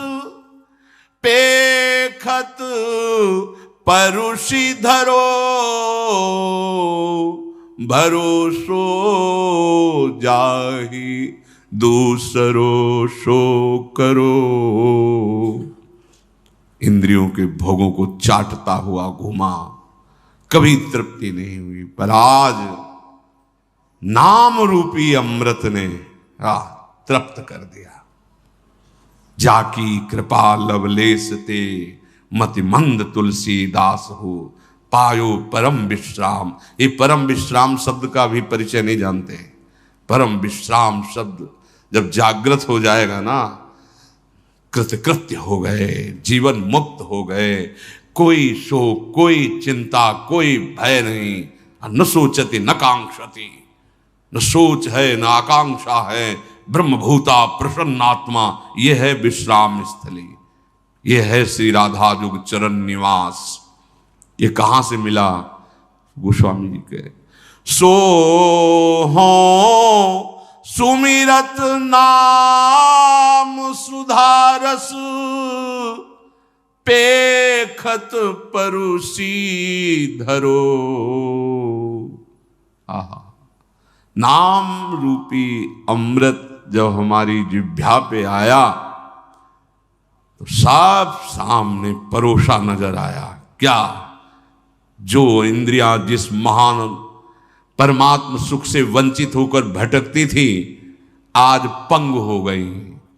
पेखत परुषि धरो, भरोसो जाहि दूसरो सो करो। इंद्रियों के भोगों को चाटता हुआ घूमा, कभी तृप्ति नहीं हुई, पर आज नाम रूपी अमृत ने तृप्त कर दिया। जाकी कृपा लवलेस ते मति मंद तुलसीदास हो, पायो परम विश्राम। ये परम विश्राम शब्द का भी परिचय नहीं जानते। परम विश्राम शब्द जब जागृत हो जाएगा ना, कृतकृत्य हो गए, जीवन मुक्त हो गए, कोई शोक, कोई चिंता, कोई भय नहीं। न सोचति न कांक्षति, न सोच है न आकांक्षा है, ब्रह्मभूता प्रसन्नात्मा, ये है विश्राम स्थली, ये है श्री राधा जुग चरण निवास। ये कहां से मिला? गोस्वामी जी कह, सो हो सुमिरत नाम सुधारस, पेखत परुषी धरो। आहा, नाम रूपी अमृत जब हमारी जिह्वा पे आया तो साफ सामने परोसा नजर आया। क्या? जो इंद्रियां जिस महान परमात्म सुख से वंचित होकर भटकती थी, आज पंग हो गई।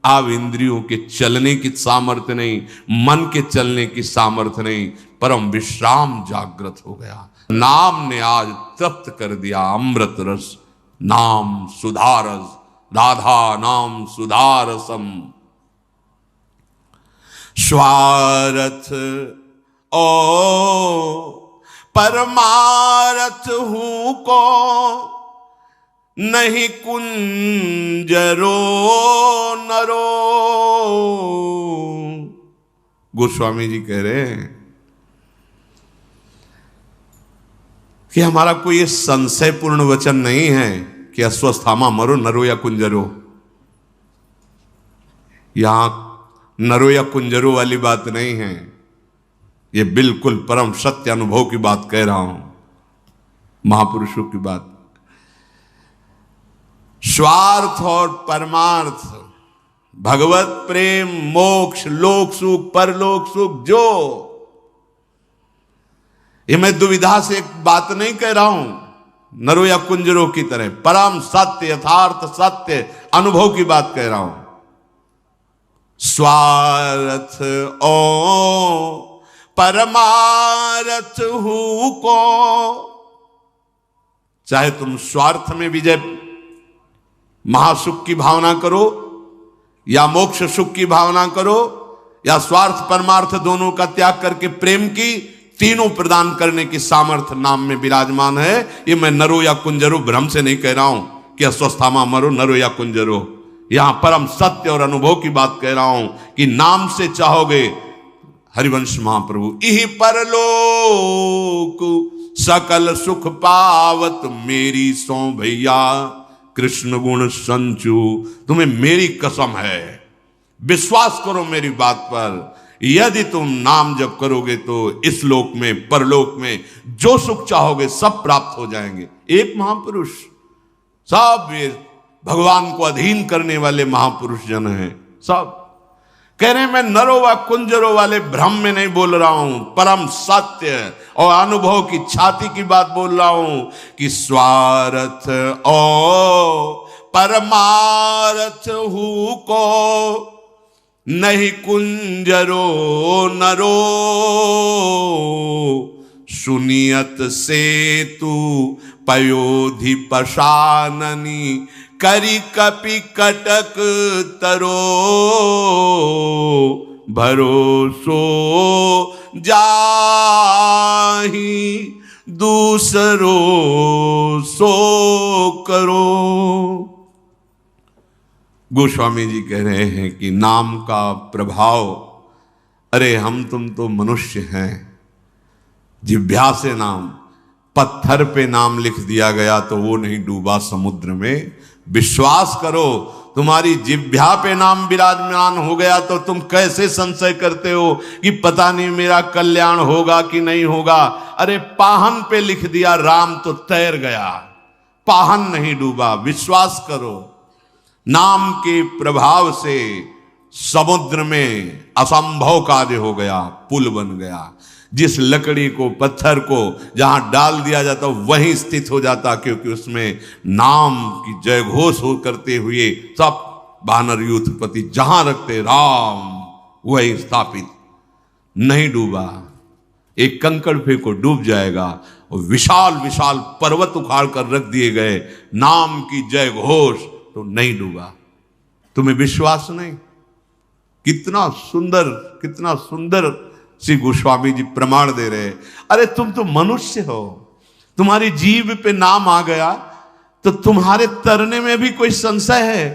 अब इंद्रियों के चलने की सामर्थ्य नहीं, मन के चलने की सामर्थ्य नहीं, परम विश्राम जागृत हो गया। नाम ने आज तृप्त कर दिया अमृत रस। नाम सुधारस, राधा नाम सुधारसम। स्वार्थ ओ परमारथ हूं को, नहीं कुंजरो नरो। गोस्वामी जी कह रहे हैं कि हमारा कोई ये संशयपूर्ण वचन नहीं है कि अश्वस्थामा मरो नरो या कुंजरो। यहां नरो या कुंजरो वाली बात नहीं है, ये बिल्कुल परम सत्य अनुभव की बात कह रहा हूं, महापुरुषों की बात। स्वार्थ और परमार्थ, भगवत प्रेम, मोक्ष, लोक सुख, परलोक सुख, जो ये मैं दुविधा से एक बात नहीं कह रहा हूं, नरो या कुंजरो की तरह परम सत्य, यथार्थ सत्य अनुभव की बात कह रहा हूं। स्वार्थ ओ परमारथ हूं को, चाहे तुम स्वार्थ में विजय महासुख की भावना करो या मोक्ष सुख की भावना करो, या स्वार्थ परमार्थ दोनों का त्याग करके प्रेम की, तीनों प्रदान करने की सामर्थ्य नाम में विराजमान है। ये मैं नरो या कुंजरो भ्रम से नहीं कह रहा हूं कि अस्वस्थामा मरो नरो या कुंजरो। यहां परम सत्य और अनुभव की बात कह रहा हूं कि नाम से चाहोगे, हरिवंश महाप्रभु, इहि परलोक सकल सुख पावत मेरी सो भैया, कृष्ण गुण संचू। तुम्हें मेरी कसम है, विश्वास करो मेरी बात पर, यदि तुम नाम जप करोगे तो इस लोक में परलोक में जो सुख चाहोगे सब प्राप्त हो जाएंगे। एक महापुरुष, सब ये भगवान को अधीन करने वाले महापुरुष जन हैं, सब कह रहे हैं मैं नरो व कुंजरो वाले भ्रम में नहीं बोल रहा हूं, परम सत्य और अनुभव की छाती की बात बोल रहा हूं कि स्वार्थ ओ परमार्थ हूं को, नहीं कुंजरो नरो। सुनियत से तू पयोधि पशाननी, करी कपि कटक तरो। भरोसो जाहि दूसरो सो करो। गोस्वामी जी कह रहे हैं कि नाम का प्रभाव, अरे हम तुम तो मनुष्य हैं, जिह्वा से नाम, पत्थर पे नाम लिख दिया गया तो वो नहीं डूबा समुद्र में। विश्वास करो, तुम्हारी जिह्वा पे नाम विराजमान हो गया तो तुम कैसे संशय करते हो कि पता नहीं मेरा कल्याण होगा कि नहीं होगा। अरे पाहन पे लिख दिया राम तो तैर गया, पाहन नहीं डूबा। विश्वास करो, नाम के प्रभाव से समुद्र में असंभव कार्य हो गया, पुल बन गया। जिस लकड़ी को, पत्थर को जहां डाल दिया जाता वहीं स्थित हो जाता, क्योंकि उसमें नाम की जय घोष हो करते हुए सब वानर यूथपति जहां रखते राम वही स्थापित, नहीं डूबा। एक कंकड़ फेंको डूब जाएगा, और विशाल विशाल पर्वत उखाड़ कर रख दिए गए, नाम की जय घोष तो नहीं डूबा। तुम्हें विश्वास नहीं? कितना सुंदर, कितना सुंदर श्री गोस्वामी जी प्रमाण दे रहे। अरे तुम तो मनुष्य हो, तुम्हारी जीभ पे नाम आ गया तो तुम्हारे तरने में भी कोई संशय है?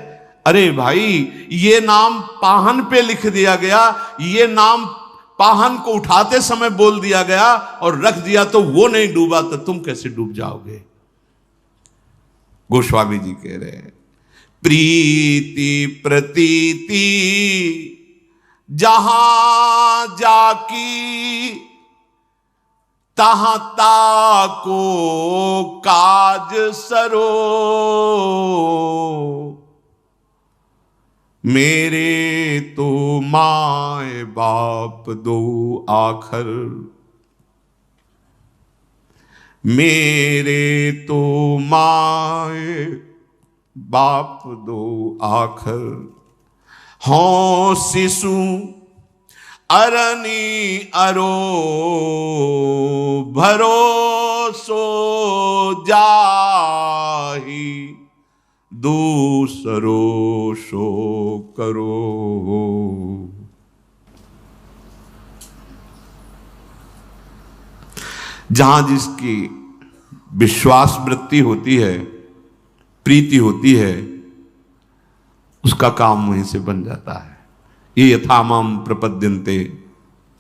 अरे भाई, ये नाम पाहन पे लिख दिया गया, ये नाम पाहन को उठाते समय बोल दिया गया और रख दिया तो वो नहीं डूबा, तो तुम कैसे डूब जाओगे? गोस्वामी जी कह रहे हैं, प्रीति प्रतीति जहां जाकी तहां ताको काज सरो, मेरे तो माए बाप दो आखर, मेरे तो माए बाप दो आखर, हों शिशु अरनी अरो भरोसो जाही, दूसरो सो करो। जहां जिसकी विश्वास वृत्ति होती है, प्रीति होती है, उसका काम वहीं से बन जाता है। ये यथामाम प्रपद्यन्ते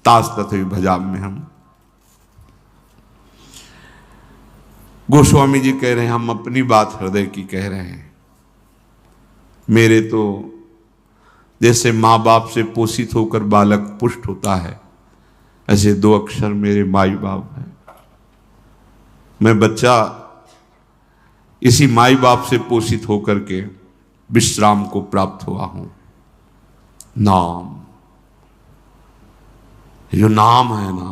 तास तथैव भजाम्यहम्। हम गोस्वामी जी कह रहे हैं, हम अपनी बात हृदय की कह रहे हैं। मेरे तो जैसे माँ बाप से पोषित होकर बालक पुष्ट होता है, ऐसे दो अक्षर मेरे माई बाप हैं। मैं बच्चा इसी माई बाप से पोषित होकर के विश्राम को प्राप्त हुआ हूं। नाम, जो नाम है ना,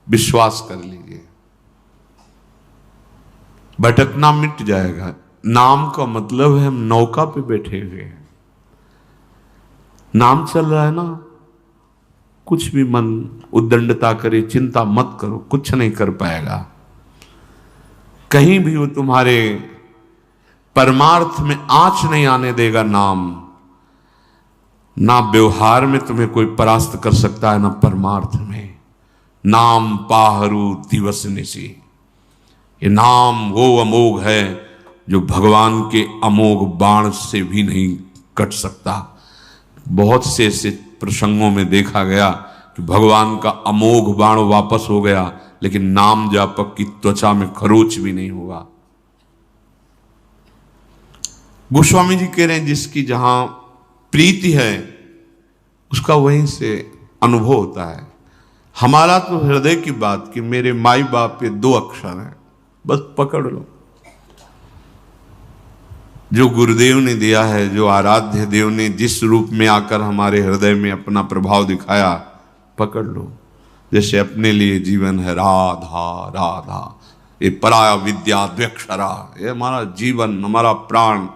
विश्वास कर लीजिए, भटकना मिट जाएगा। नाम का मतलब है हम नौका पे बैठे हुए हैं, नाम चल रहा है ना, कुछ भी मन उद्दंडता करे, चिंता मत करो, कुछ नहीं कर पाएगा। कहीं भी वो तुम्हारे परमार्थ में आंच नहीं आने देगा नाम। ना व्यवहार में तुम्हें कोई परास्त कर सकता है, ना परमार्थ में। नाम पाहरू दिवस निशी, ये नाम वो अमोघ है जो भगवान के अमोघ बाण से भी नहीं कट सकता। बहुत से ऐसे प्रसंगों में देखा गया कि भगवान का अमोघ बाण वापस हो गया, लेकिन नाम जापक की त्वचा में खरोच भी नहीं हुआ। गोस्वामी जी कह रहे हैं, जिसकी जहां प्रीति है उसका वहीं से अनुभव होता है। हमारा तो हृदय की बात कि मेरे माई बाप पे दो अक्षर हैं, बस पकड़ लो। जो गुरुदेव ने दिया है, जो आराध्य देव ने जिस रूप में आकर हमारे हृदय में अपना प्रभाव दिखाया, पकड़ लो। जैसे अपने लिए जीवन है राधा राधा, ये पराया विद्या द्व्यक्षरा, ये हमारा जीवन, हमारा प्राण।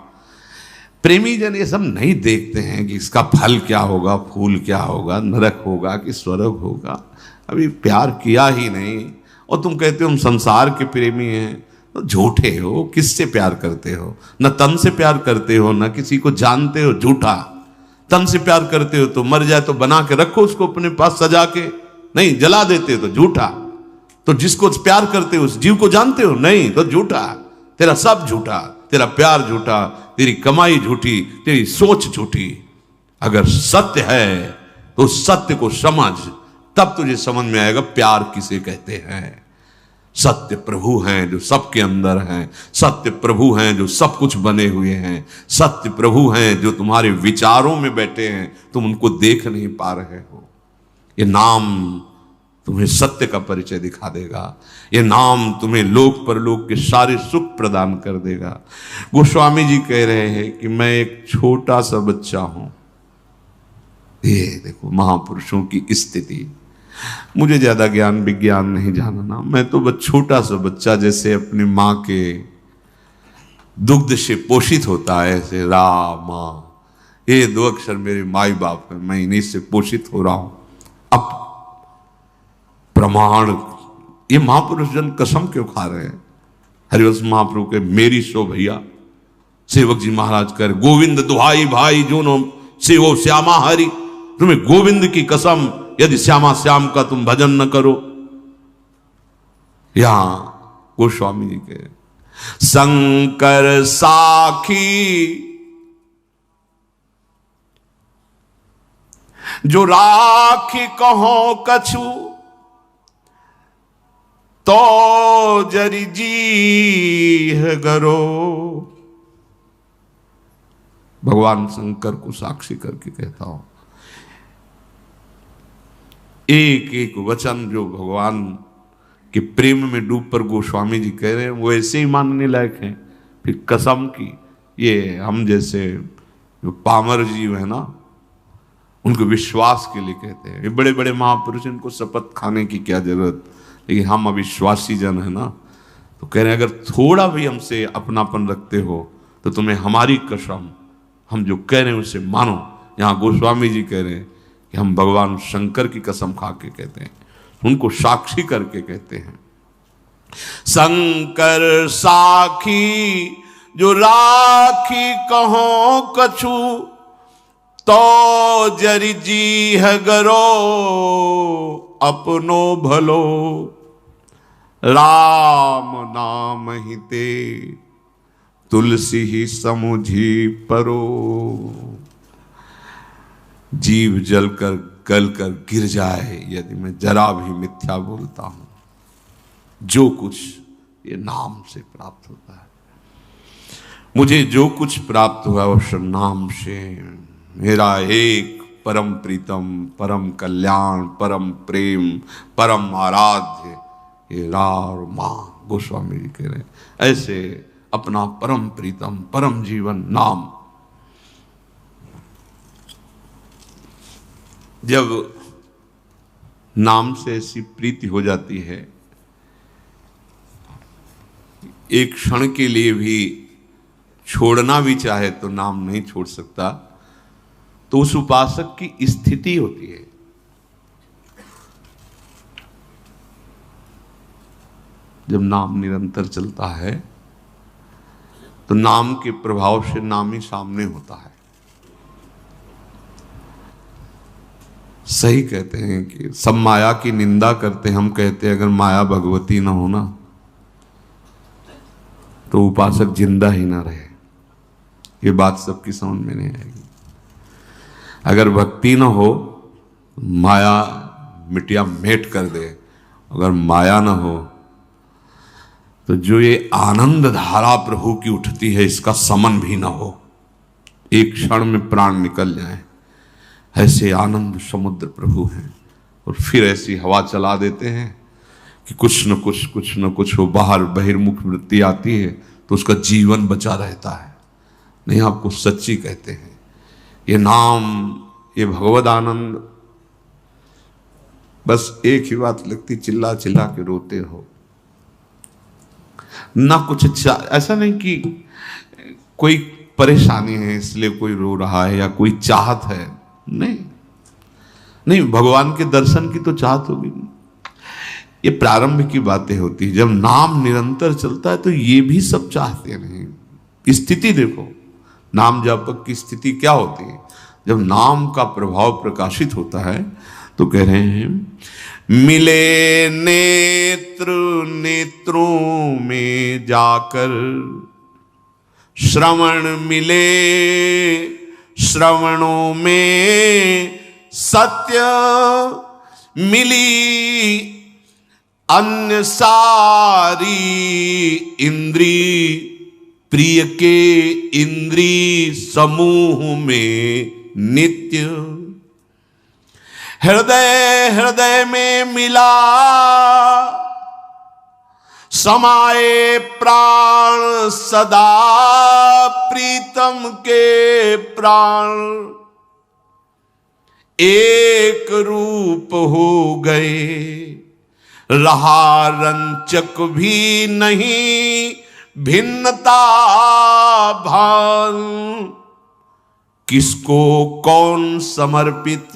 प्रेमी जन ये सब नहीं देखते हैं कि इसका फल क्या होगा, फूल क्या होगा, नरक होगा कि स्वर्ग होगा। अभी प्यार किया ही नहीं और तुम कहते हो हम संसार के प्रेमी हैं, तो झूठे हो। किससे प्यार करते हो? न तन से प्यार करते हो, न किसी को जानते हो, झूठा। तन से प्यार करते हो तो मर जाए तो बना के रखो उसको अपने पास सजा के, नहीं जला देते हो तो झूठा। तो जिसको प्यार करते हो उस जीव को जानते हो, नहीं तो झूठा। तेरा सब झूठा, तेरा प्यार झूठा, तेरी कमाई झूठी, तेरी सोच झूठी। अगर सत्य है तो सत्य को समझ, तब तुझे समझ में आएगा प्यार किसे कहते हैं। सत्य प्रभु हैं जो सबके अंदर हैं, सत्य प्रभु हैं जो सब कुछ बने हुए हैं, सत्य प्रभु हैं जो तुम्हारे विचारों में बैठे हैं, तुम उनको देख नहीं पा रहे हो। ये नाम तुम्हें सत्य का परिचय दिखा देगा, ये नाम तुम्हें लोक परलोक के सारे सुख प्रदान कर देगा। गोस्वामी जी कह रहे हैं कि मैं एक छोटा सा बच्चा हूं। ये देखो महापुरुषों की स्थिति। मुझे ज्यादा ज्ञान विज्ञान नहीं जानना, मैं तो बस छोटा सा बच्चा, जैसे अपनी माँ के दुग्ध से पोषित होता है, ऐसे रामा, ये दो अक्षर मेरे माई बाप हैं, मैं इन्हीं से पोषित हो रहा हूं। अब प्रमाण, ये महापुरुष जन कसम क्यों खा रहे हैं? हरिवंश महाप्रभु के मेरी सो भैया, सेवक जी महाराज कर गोविंद दुहाई भाई जो नो सेवो श्यामा हरि, तुम्हें गोविंद की कसम, यदि श्यामा श्याम का तुम भजन न करो। यहां गोस्वामी जी के शंकर साखी जो राखी कहो कछु तो जरी जी है गरो। भगवान शंकर को साक्षी करके कहता हूं, एक एक वचन जो भगवान के प्रेम में डूब पर गोस्वामी जी कह रहे हैं वो ऐसे ही मानने लायक हैं। फिर कसम की, ये हम जैसे जो पामर जीव है ना, उनको विश्वास के लिए कहते हैं। ये बड़े बड़े महापुरुष, इनको शपथ खाने की क्या जरूरत, लेकिन हम अविश्वासी जन है ना, तो कह रहे हैं अगर थोड़ा भी हमसे अपनापन रखते हो तो तुम्हें हमारी कसम, हम जो कह रहे हैं उसे मानो। यहाँ गोस्वामी जी कह रहे हैं कि हम भगवान शंकर की कसम खा के कहते हैं, उनको साक्षी करके कहते हैं। शंकर साखी जो राखी कहो कछु तो जरि जी है गरो। अपनो भलो राम नाम ही ते तुलसी ही समुझी परो। जीव जलकर गलकर गिर जाए यदि मैं जरा भी मिथ्या बोलता हूं। जो कुछ ये नाम से प्राप्त होता है, मुझे जो कुछ प्राप्त हुआ उस नाम से। मेरा एक परम प्रीतम, परम कल्याण, परम प्रेम, परम आराध्य ये रा और मां। गोस्वामी जी कह रहे हैं ऐसे अपना परम प्रीतम, परम जीवन नाम जब नाम से ऐसी प्रीति हो जाती है, एक क्षण के लिए भी छोड़ना भी चाहे तो नाम नहीं छोड़ सकता, तो उस उपासक की स्थिति होती है। जब नाम निरंतर चलता है तो नाम के प्रभाव से नाम ही सामने होता है। सही कहते हैं कि सब माया की निंदा करते हैं, हम कहते हैं अगर माया भगवती ना हो ना तो उपासक जिंदा ही ना रहे। ये बात सबकी समझ में नहीं आएगी। अगर भक्ति ना हो, माया मिटिया मेट कर दे। अगर माया ना हो तो जो ये आनंद धारा प्रभु की उठती है इसका समन भी ना हो, एक क्षण में प्राण निकल जाए, ऐसे आनंद समुद्र प्रभु हैं। और फिर ऐसी हवा चला देते हैं कि कुछ न कुछ हो, बाहर बहिर्मुख वृत्ति आती है तो उसका जीवन बचा रहता है। नहीं, आपको सच्ची कहते हैं, ये नाम, ये भगवद आनंद, बस एक ही बात लगती, चिल्ला चिल्ला के रोते हो ना। कुछ ऐसा नहीं कि कोई परेशानी है इसलिए कोई रो रहा है या कोई चाहत है, नहीं, भगवान के दर्शन की तो चाहत होगी। ये प्रारंभ की बातें होती है। जब नाम निरंतर चलता है तो ये भी सब चाहते नहीं। स्थिति देखो, नाम जापक की स्थिति क्या होती है जब नाम का प्रभाव प्रकाशित होता है। तो कह रहे हैं मिले नेत्र नेत्रों में जाकर, श्रवण मिले श्रवणों में, सत्य मिली अन्य सारी इंद्री, प्रिय के इंद्री समूह में नित्य। हृदय हृदय में मिला समाये प्राण सदा, प्रीतम के प्राण एक रूप हो गए। रहा रंचक भी नहीं भिन्नता भान, किसको कौन समर्पित,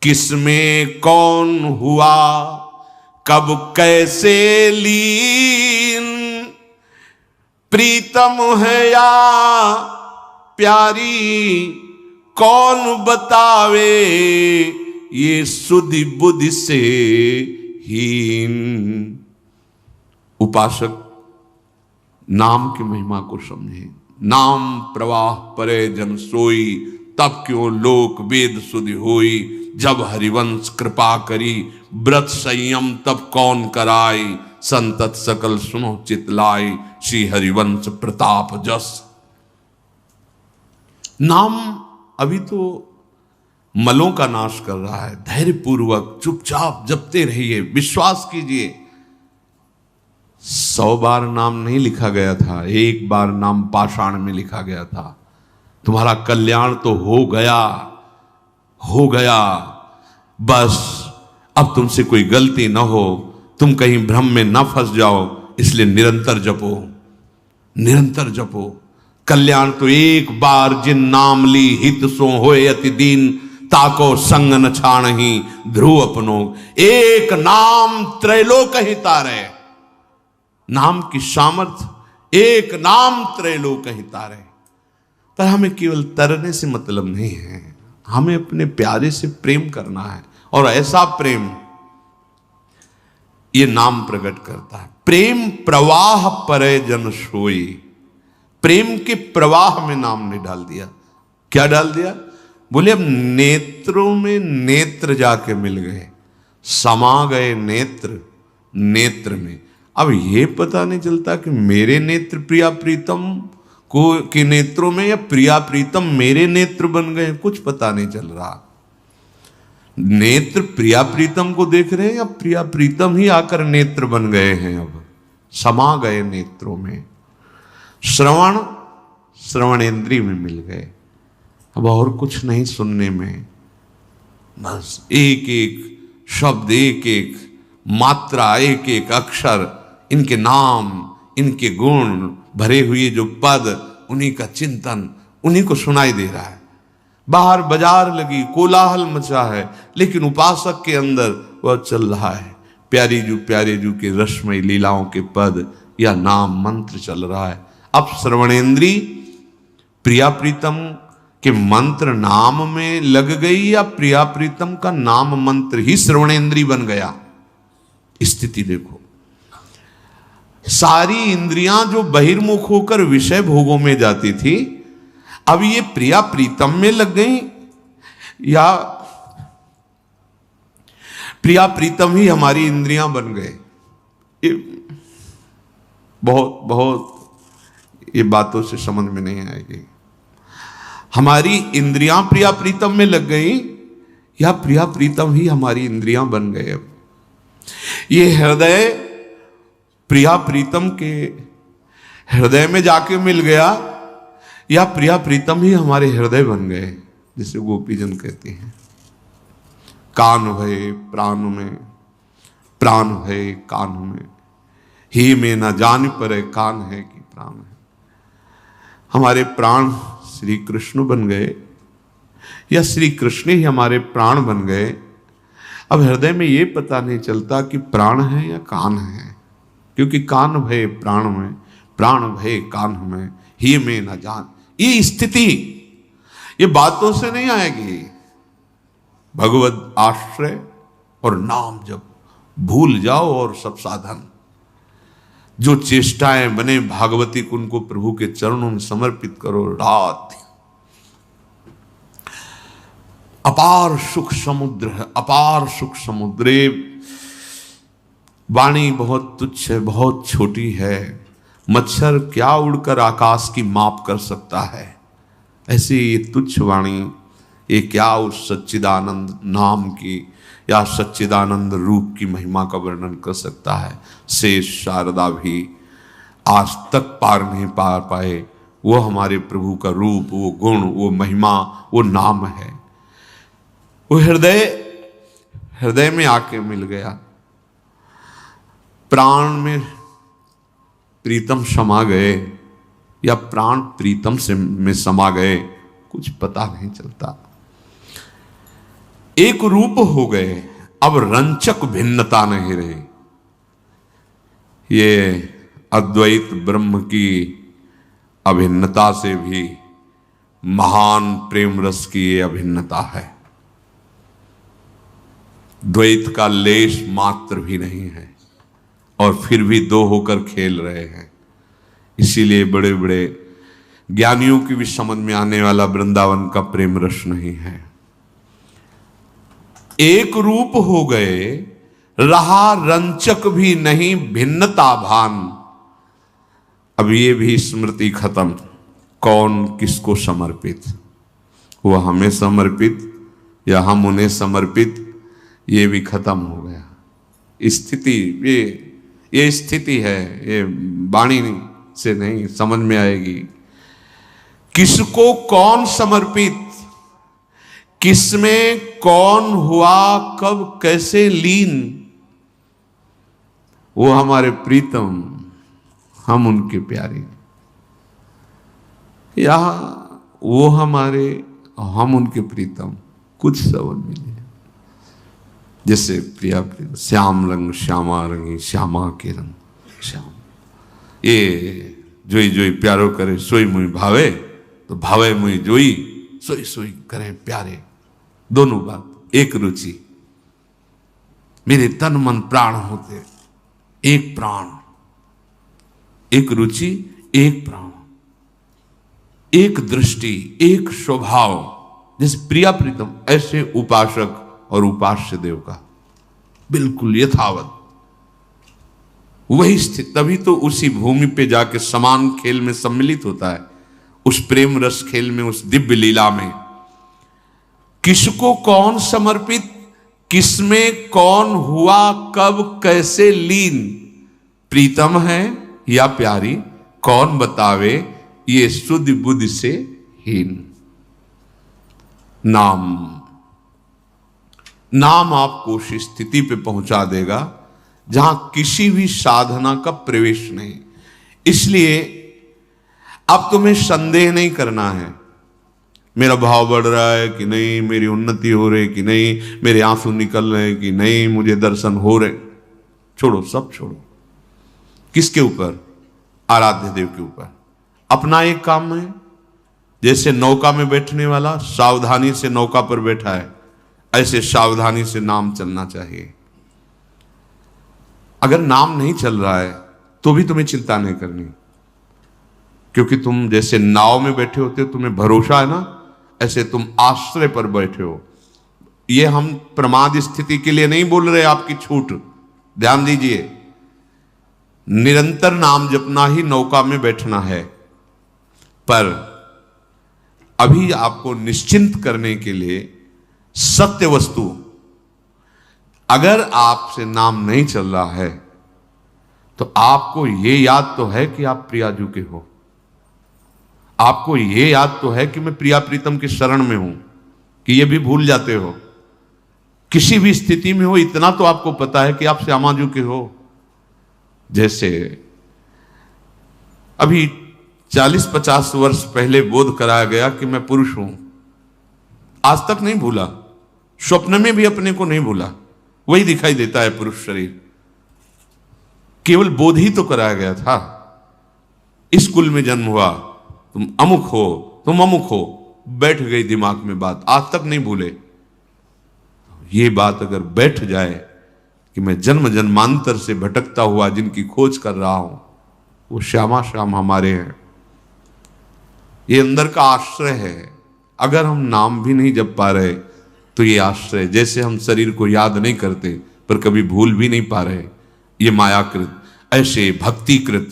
किसमें कौन हुआ कब कैसे लीन, प्रीतम है या प्यारी कौन बतावे, ये सुधि बुद्धि से हीन। उपासक नाम की महिमा को समझे। नाम प्रवाह परे जन सोई, तब क्यों लोक वेद सुधि होई, जब हरिवंश कृपा करी, व्रत संयम तब कौन कराई, संतत सकल सुनो चितलाई, श्री हरिवंश प्रताप जस। नाम अभी तो मलों का नाश कर रहा है। धैर्य पूर्वक चुपचाप जपते रहिए, विश्वास कीजिए। 100 बार नाम नहीं लिखा गया था, एक बार नाम पाषाण में लिखा गया था। तुम्हारा कल्याण तो हो गया, हो गया। बस अब तुमसे कोई गलती ना हो, तुम कहीं भ्रम में ना फंस जाओ, इसलिए निरंतर जपो, निरंतर जपो। कल्याण तो एक बार जिन नाम ली, हित सो होए अति दीन, ताको संग न छाणही ध्रुव अपनो। एक नाम त्रैलोक ही तारे। नाम की सामर्थ्य, एक नाम त्रैलोक ही तारे। पर हमें केवल तरने से मतलब नहीं है, हमें अपने प्यारे से प्रेम करना है। और ऐसा प्रेम ये नाम प्रकट करता है। प्रेम प्रवाह परे जन सोई। प्रेम के प्रवाह में नाम ने डाल दिया। क्या डाल दिया? बोले अब नेत्रों में नेत्र जाके मिल गए, समा गए नेत्र नेत्र में। अब ये पता नहीं चलता कि मेरे नेत्र प्रिया प्रीतम को के नेत्रों में, या प्रिया प्रीतम मेरे नेत्र बन गए, कुछ पता नहीं चल रहा। नेत्र प्रिया प्रीतम को देख रहे हैं या प्रिया प्रीतम ही आकर नेत्र बन गए हैं? अब समा गए नेत्रों में। श्रवण श्रवणेंद्रिय में मिल गए। अब और कुछ नहीं सुनने में, बस एक एक शब्द, एक एक मात्रा, एक एक अक्षर, इनके नाम, इनके गुण भरे हुए जो पद, उन्हीं का चिंतन, उन्हीं को सुनाई दे रहा है। बाहर बाजार लगी, कोलाहल मचा है, लेकिन उपासक के अंदर वह चल रहा है। प्यारे जू के रसमय लीलाओं के पद या नाम मंत्र चल रहा है। अब श्रवणेंद्री प्रिया प्रीतम के मंत्र नाम में लग गई, या प्रिया प्रीतम का नाम मंत्र ही श्रवणेंद्री बन गया? स्थिति देखो। सारी इंद्रियां जो बहिर्मुख होकर विषय भोगों में जाती थी, अब ये प्रिया प्रीतम में लग गई, या प्रिया प्रीतम ही हमारी इंद्रियां बन गए? ये बहुत बहुत ये बातों से समझ में नहीं आएगी। हमारी इंद्रियां प्रिया प्रीतम में लग गई, या प्रिया प्रीतम ही हमारी इंद्रियां बन गए? अब ये हृदय प्रिया प्रीतम के हृदय में जाके मिल गया, या प्रिया प्रीतम ही हमारे हृदय बन गए? जिसे गोपीजन कहते हैं, कान भय प्राण में, प्राण भय कान में, ही में न जान पर कान है कि प्राण है। हमारे प्राण श्री कृष्ण बन गए, या श्री कृष्ण ही हमारे प्राण बन गए? अब हृदय में ये पता नहीं चलता कि प्राण है या कान है, क्योंकि कान भय प्राण में, प्राण भय कान में, ही में न जान। ये स्थिति ये बातों से नहीं आएगी। भगवत आश्रय और नाम जब भूल जाओ, और सब साधन जो चेष्टाएं बने भागवती को उनको प्रभु के चरणों में समर्पित करो। रात अपार सुख समुद्र है, अपार सुख समुद्र। वाणी बहुत तुच्छ है, बहुत छोटी है। मच्छर क्या उड़कर आकाश की माप कर सकता है? ऐसे ये तुच्छ वाणी, ये क्या उस सच्चिदानंद नाम की या सच्चिदानंद रूप की महिमा का वर्णन कर सकता है? शेष शारदा भी आज तक पार नहीं पा पाए। वो हमारे प्रभु का रूप, वो गुण, वो महिमा, वो नाम है। वो हृदय में आके मिल गया। प्राण में प्रीतम समा गए, या प्राण प्रीतम से में समा गए, कुछ पता नहीं चलता। एक रूप हो गए, अब रंचक भिन्नता नहीं रही। ये अद्वैत ब्रह्म की अभिन्नता से भी महान प्रेम रस की ये अभिन्नता है। द्वैत का लेश मात्र भी नहीं है, और फिर भी दो होकर खेल रहे हैं। इसीलिए बड़े बड़े ज्ञानियों की भी समझ में आने वाला वृंदावन का प्रेम रस नहीं है। एक रूप हो गए, रहा रंचक भी नहीं भिन्नता भान। अब ये भी स्मृति खत्म, कौन किसको समर्पित, वो हमें समर्पित या हम उन्हें समर्पित, ये भी खत्म हो गया। स्थिति ये स्थिति है, ये वाणी से नहीं समझ में आएगी। किसको कौन समर्पित, किसमें कौन हुआ कब कैसे लीन, वो हमारे प्रीतम, हम उनके प्यारे, या वो हमारे, हम उनके प्रीतम, कुछ समझ में नहीं। जैसे प्रिया प्रिय श्याम रंग श्यामा रंगी श्यामा के रंग श्याम, ये जोई जोई प्यारो करे सोई मुई भावे, तो भावे मुई जोई सोई सोई करें प्यारे। दोनों बात एक रुचि, मेरे तन मन प्राण होते एक प्राण, एक रुचि एक प्राण, एक दृष्टि एक स्वभाव। जैसे प्रिया प्रीतम, ऐसे उपासक और उपास्य देव का बिल्कुल यथावत वही स्थिति। तभी तो उसी भूमि पे जाके समान खेल में सम्मिलित होता है, उस प्रेम रस खेल में, उस दिव्य लीला में। किसको कौन समर्पित, किसमें कौन हुआ कब कैसे लीन, प्रीतम है या प्यारी, कौन बतावे ये शुद्ध बुद्धि से हीन। नाम आपको उस स्थिति पे पहुंचा देगा जहां किसी भी साधना का प्रवेश नहीं। इसलिए अब तुम्हें संदेह नहीं करना है, मेरा भाव बढ़ रहा है कि नहीं, मेरी उन्नति हो रही कि नहीं, मेरे आंसू निकल रहे कि नहीं, मुझे दर्शन हो रहे। छोड़ो, सब छोड़ो। किसके ऊपर? आराध्य देव के ऊपर। अपना एक काम है, जैसे नौका में बैठने वाला सावधानी से नौका पर बैठा है, ऐसे सावधानी से नाम चलना चाहिए। अगर नाम नहीं चल रहा है तो भी तुम्हें चिंता नहीं करनी, क्योंकि तुम जैसे नाव में बैठे होते हो, तुम्हें भरोसा है ना, ऐसे तुम आश्रय पर बैठे हो। ये हम प्रमाद स्थिति के लिए नहीं बोल रहे, आपकी छूट, ध्यान दीजिए। निरंतर नाम जपना ही नौका में बैठना है, पर अभी आपको निश्चिंत करने के लिए सत्य वस्तु, अगर आपसे नाम नहीं चल रहा है तो आपको यह याद तो है कि आप प्रियाजू के हो, आपको यह याद तो है कि मैं प्रिया प्रीतम के शरण में हूं, कि ये भी भूल जाते हो। किसी भी स्थिति में हो, इतना तो आपको पता है कि आप श्यामाजू के हो। जैसे अभी 40-50 वर्ष पहले बोध कराया गया कि मैं पुरुष हूं, आज तक नहीं भूला, स्वप्न में भी अपने को नहीं भूला, वही दिखाई देता है पुरुष शरीर। केवल बोध ही तो कराया गया था। इस कुल में जन्म हुआ, तुम अमुक हो, तुम अमुक हो, बैठ गई दिमाग में बात, आज तक नहीं भूले। ये बात अगर बैठ जाए कि मैं जन्म जन्मांतर से भटकता हुआ जिनकी खोज कर रहा हूं, वो श्यामा श्याम हमारे हैं। ये अंदर का आश्रय है। अगर हम नाम भी नहीं जप पा रहे तो ये आश्रय, जैसे हम शरीर को याद नहीं करते पर कभी भूल भी नहीं पा रहे, ये मायाकृत, ऐसे भक्तिकृत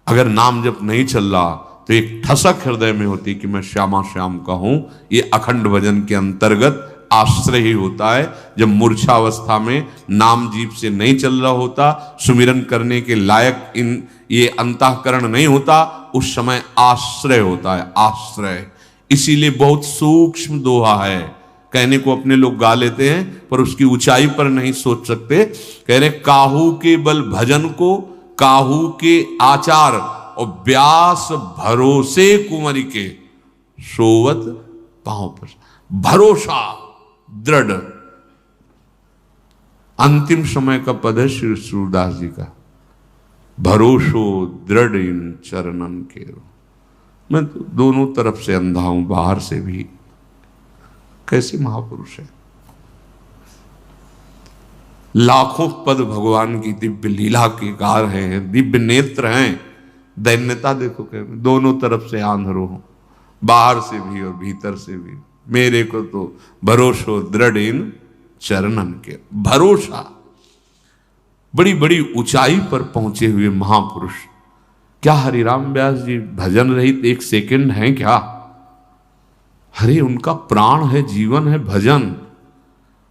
अगर नाम जप नहीं चल रहा तो एक ठसक हृदय में होती कि मैं श्यामा श्याम का हूं। ये अखंड भजन के अंतर्गत आश्रय ही होता है। जब मूर्छा अवस्था में नाम जीव से नहीं चल रहा होता, सुमिरन करने के लायक ये अंतःकरण नहीं होता, उस समय आश्रय होता है, आश्रय। इसीलिए बहुत सूक्ष्म दोहा है, कहने को अपने लोग गा लेते हैं पर उसकी ऊंचाई पर नहीं सोच सकते। कह रहे काहू के बल भजन को, काहू के आचार और व्यास भरोसे कुंवरी के, सोवत पांव पर। भरोसा दृढ़, अंतिम समय का पद है श्री सूरदास जी का, भरोसो दृढ़ इन चरणन के। मैं तो दोनों तरफ से अंधा हूं, बाहर से भी। कैसे महापुरुष है, लाखों पद भगवान की दिव्य लीला के गा रहे हैं, दिव्य नेत्र हैं, दैन्यता देखो कैसे, दोनों तरफ से आंधरो हो, बाहर से भी और भीतर से भी। मेरे को तो भरोसो दृढ़ इन चरणन के। भरोसा, बड़ी बड़ी ऊंचाई पर पहुंचे हुए महापुरुष। क्या हरिराम व्यास जी भजन रहित एक सेकंड हैं क्या? अरे उनका प्राण है, जीवन है भजन।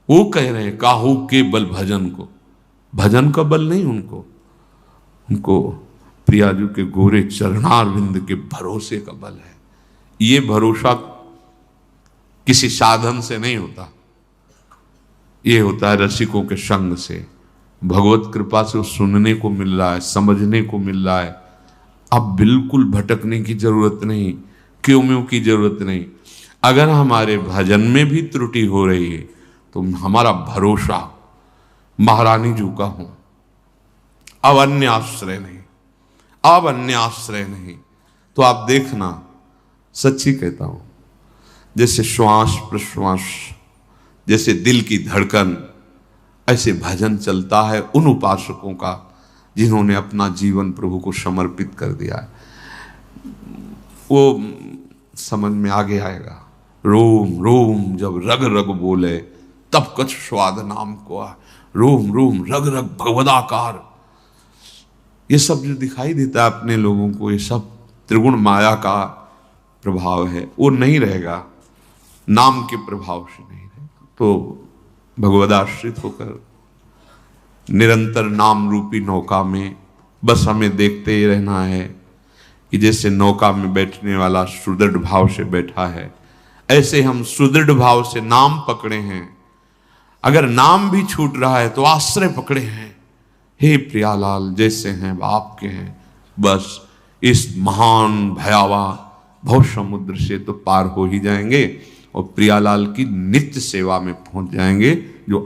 वो कह रहे हैं काहू के बल भजन को। भजन का बल नहीं उनको, उनको प्रियाजू के गोरे चरणारविंद के भरोसे का बल है। ये भरोसा किसी साधन से नहीं होता, ये होता है रसिकों के संग से। भगवत कृपा से सुनने को मिल रहा है, समझने को मिल रहा है। अब बिल्कुल भटकने की जरूरत नहीं, क्यों म्यों की जरूरत नहीं। अगर हमारे भजन में भी त्रुटि हो रही है तो हमारा भरोसा महारानी जी का हो, अब अन्य आश्रय नहीं, अब अन्य आश्रय नहीं। तो आप देखना, सच्ची कहता हूं, जैसे श्वास प्रश्वास, जैसे दिल की धड़कन, ऐसे भजन चलता है उन उपासकों का जिन्होंने अपना जीवन प्रभु को समर्पित कर दिया है। वो समझ में आगे आएगा। रोम रोम जब रग रग बोले तब कछ स्वाद नाम को आ। रोम रोम रग रग भगवदाकार, ये सब जो दिखाई देता है अपने लोगों को, ये सब त्रिगुण माया का प्रभाव है। वो नहीं रहेगा, नाम के प्रभाव से नहीं रहेगा। तो भगवदाश्रित होकर निरंतर नाम रूपी नौका में बस हमें देखते ही रहना है कि जैसे नौका में बैठने वाला सुदृढ़ भाव से बैठा है, ऐसे हम सुदृढ़ भाव से नाम पकड़े हैं। अगर नाम भी छूट रहा है तो आश्रय पकड़े हैं। हे प्रियालाल, जैसे हैं आपके हैं, बस इस महान भयावह भव समुद्र से तो पार हो ही जाएंगे और प्रियालाल की नित्य सेवा में पहुंच जाएंगे, जो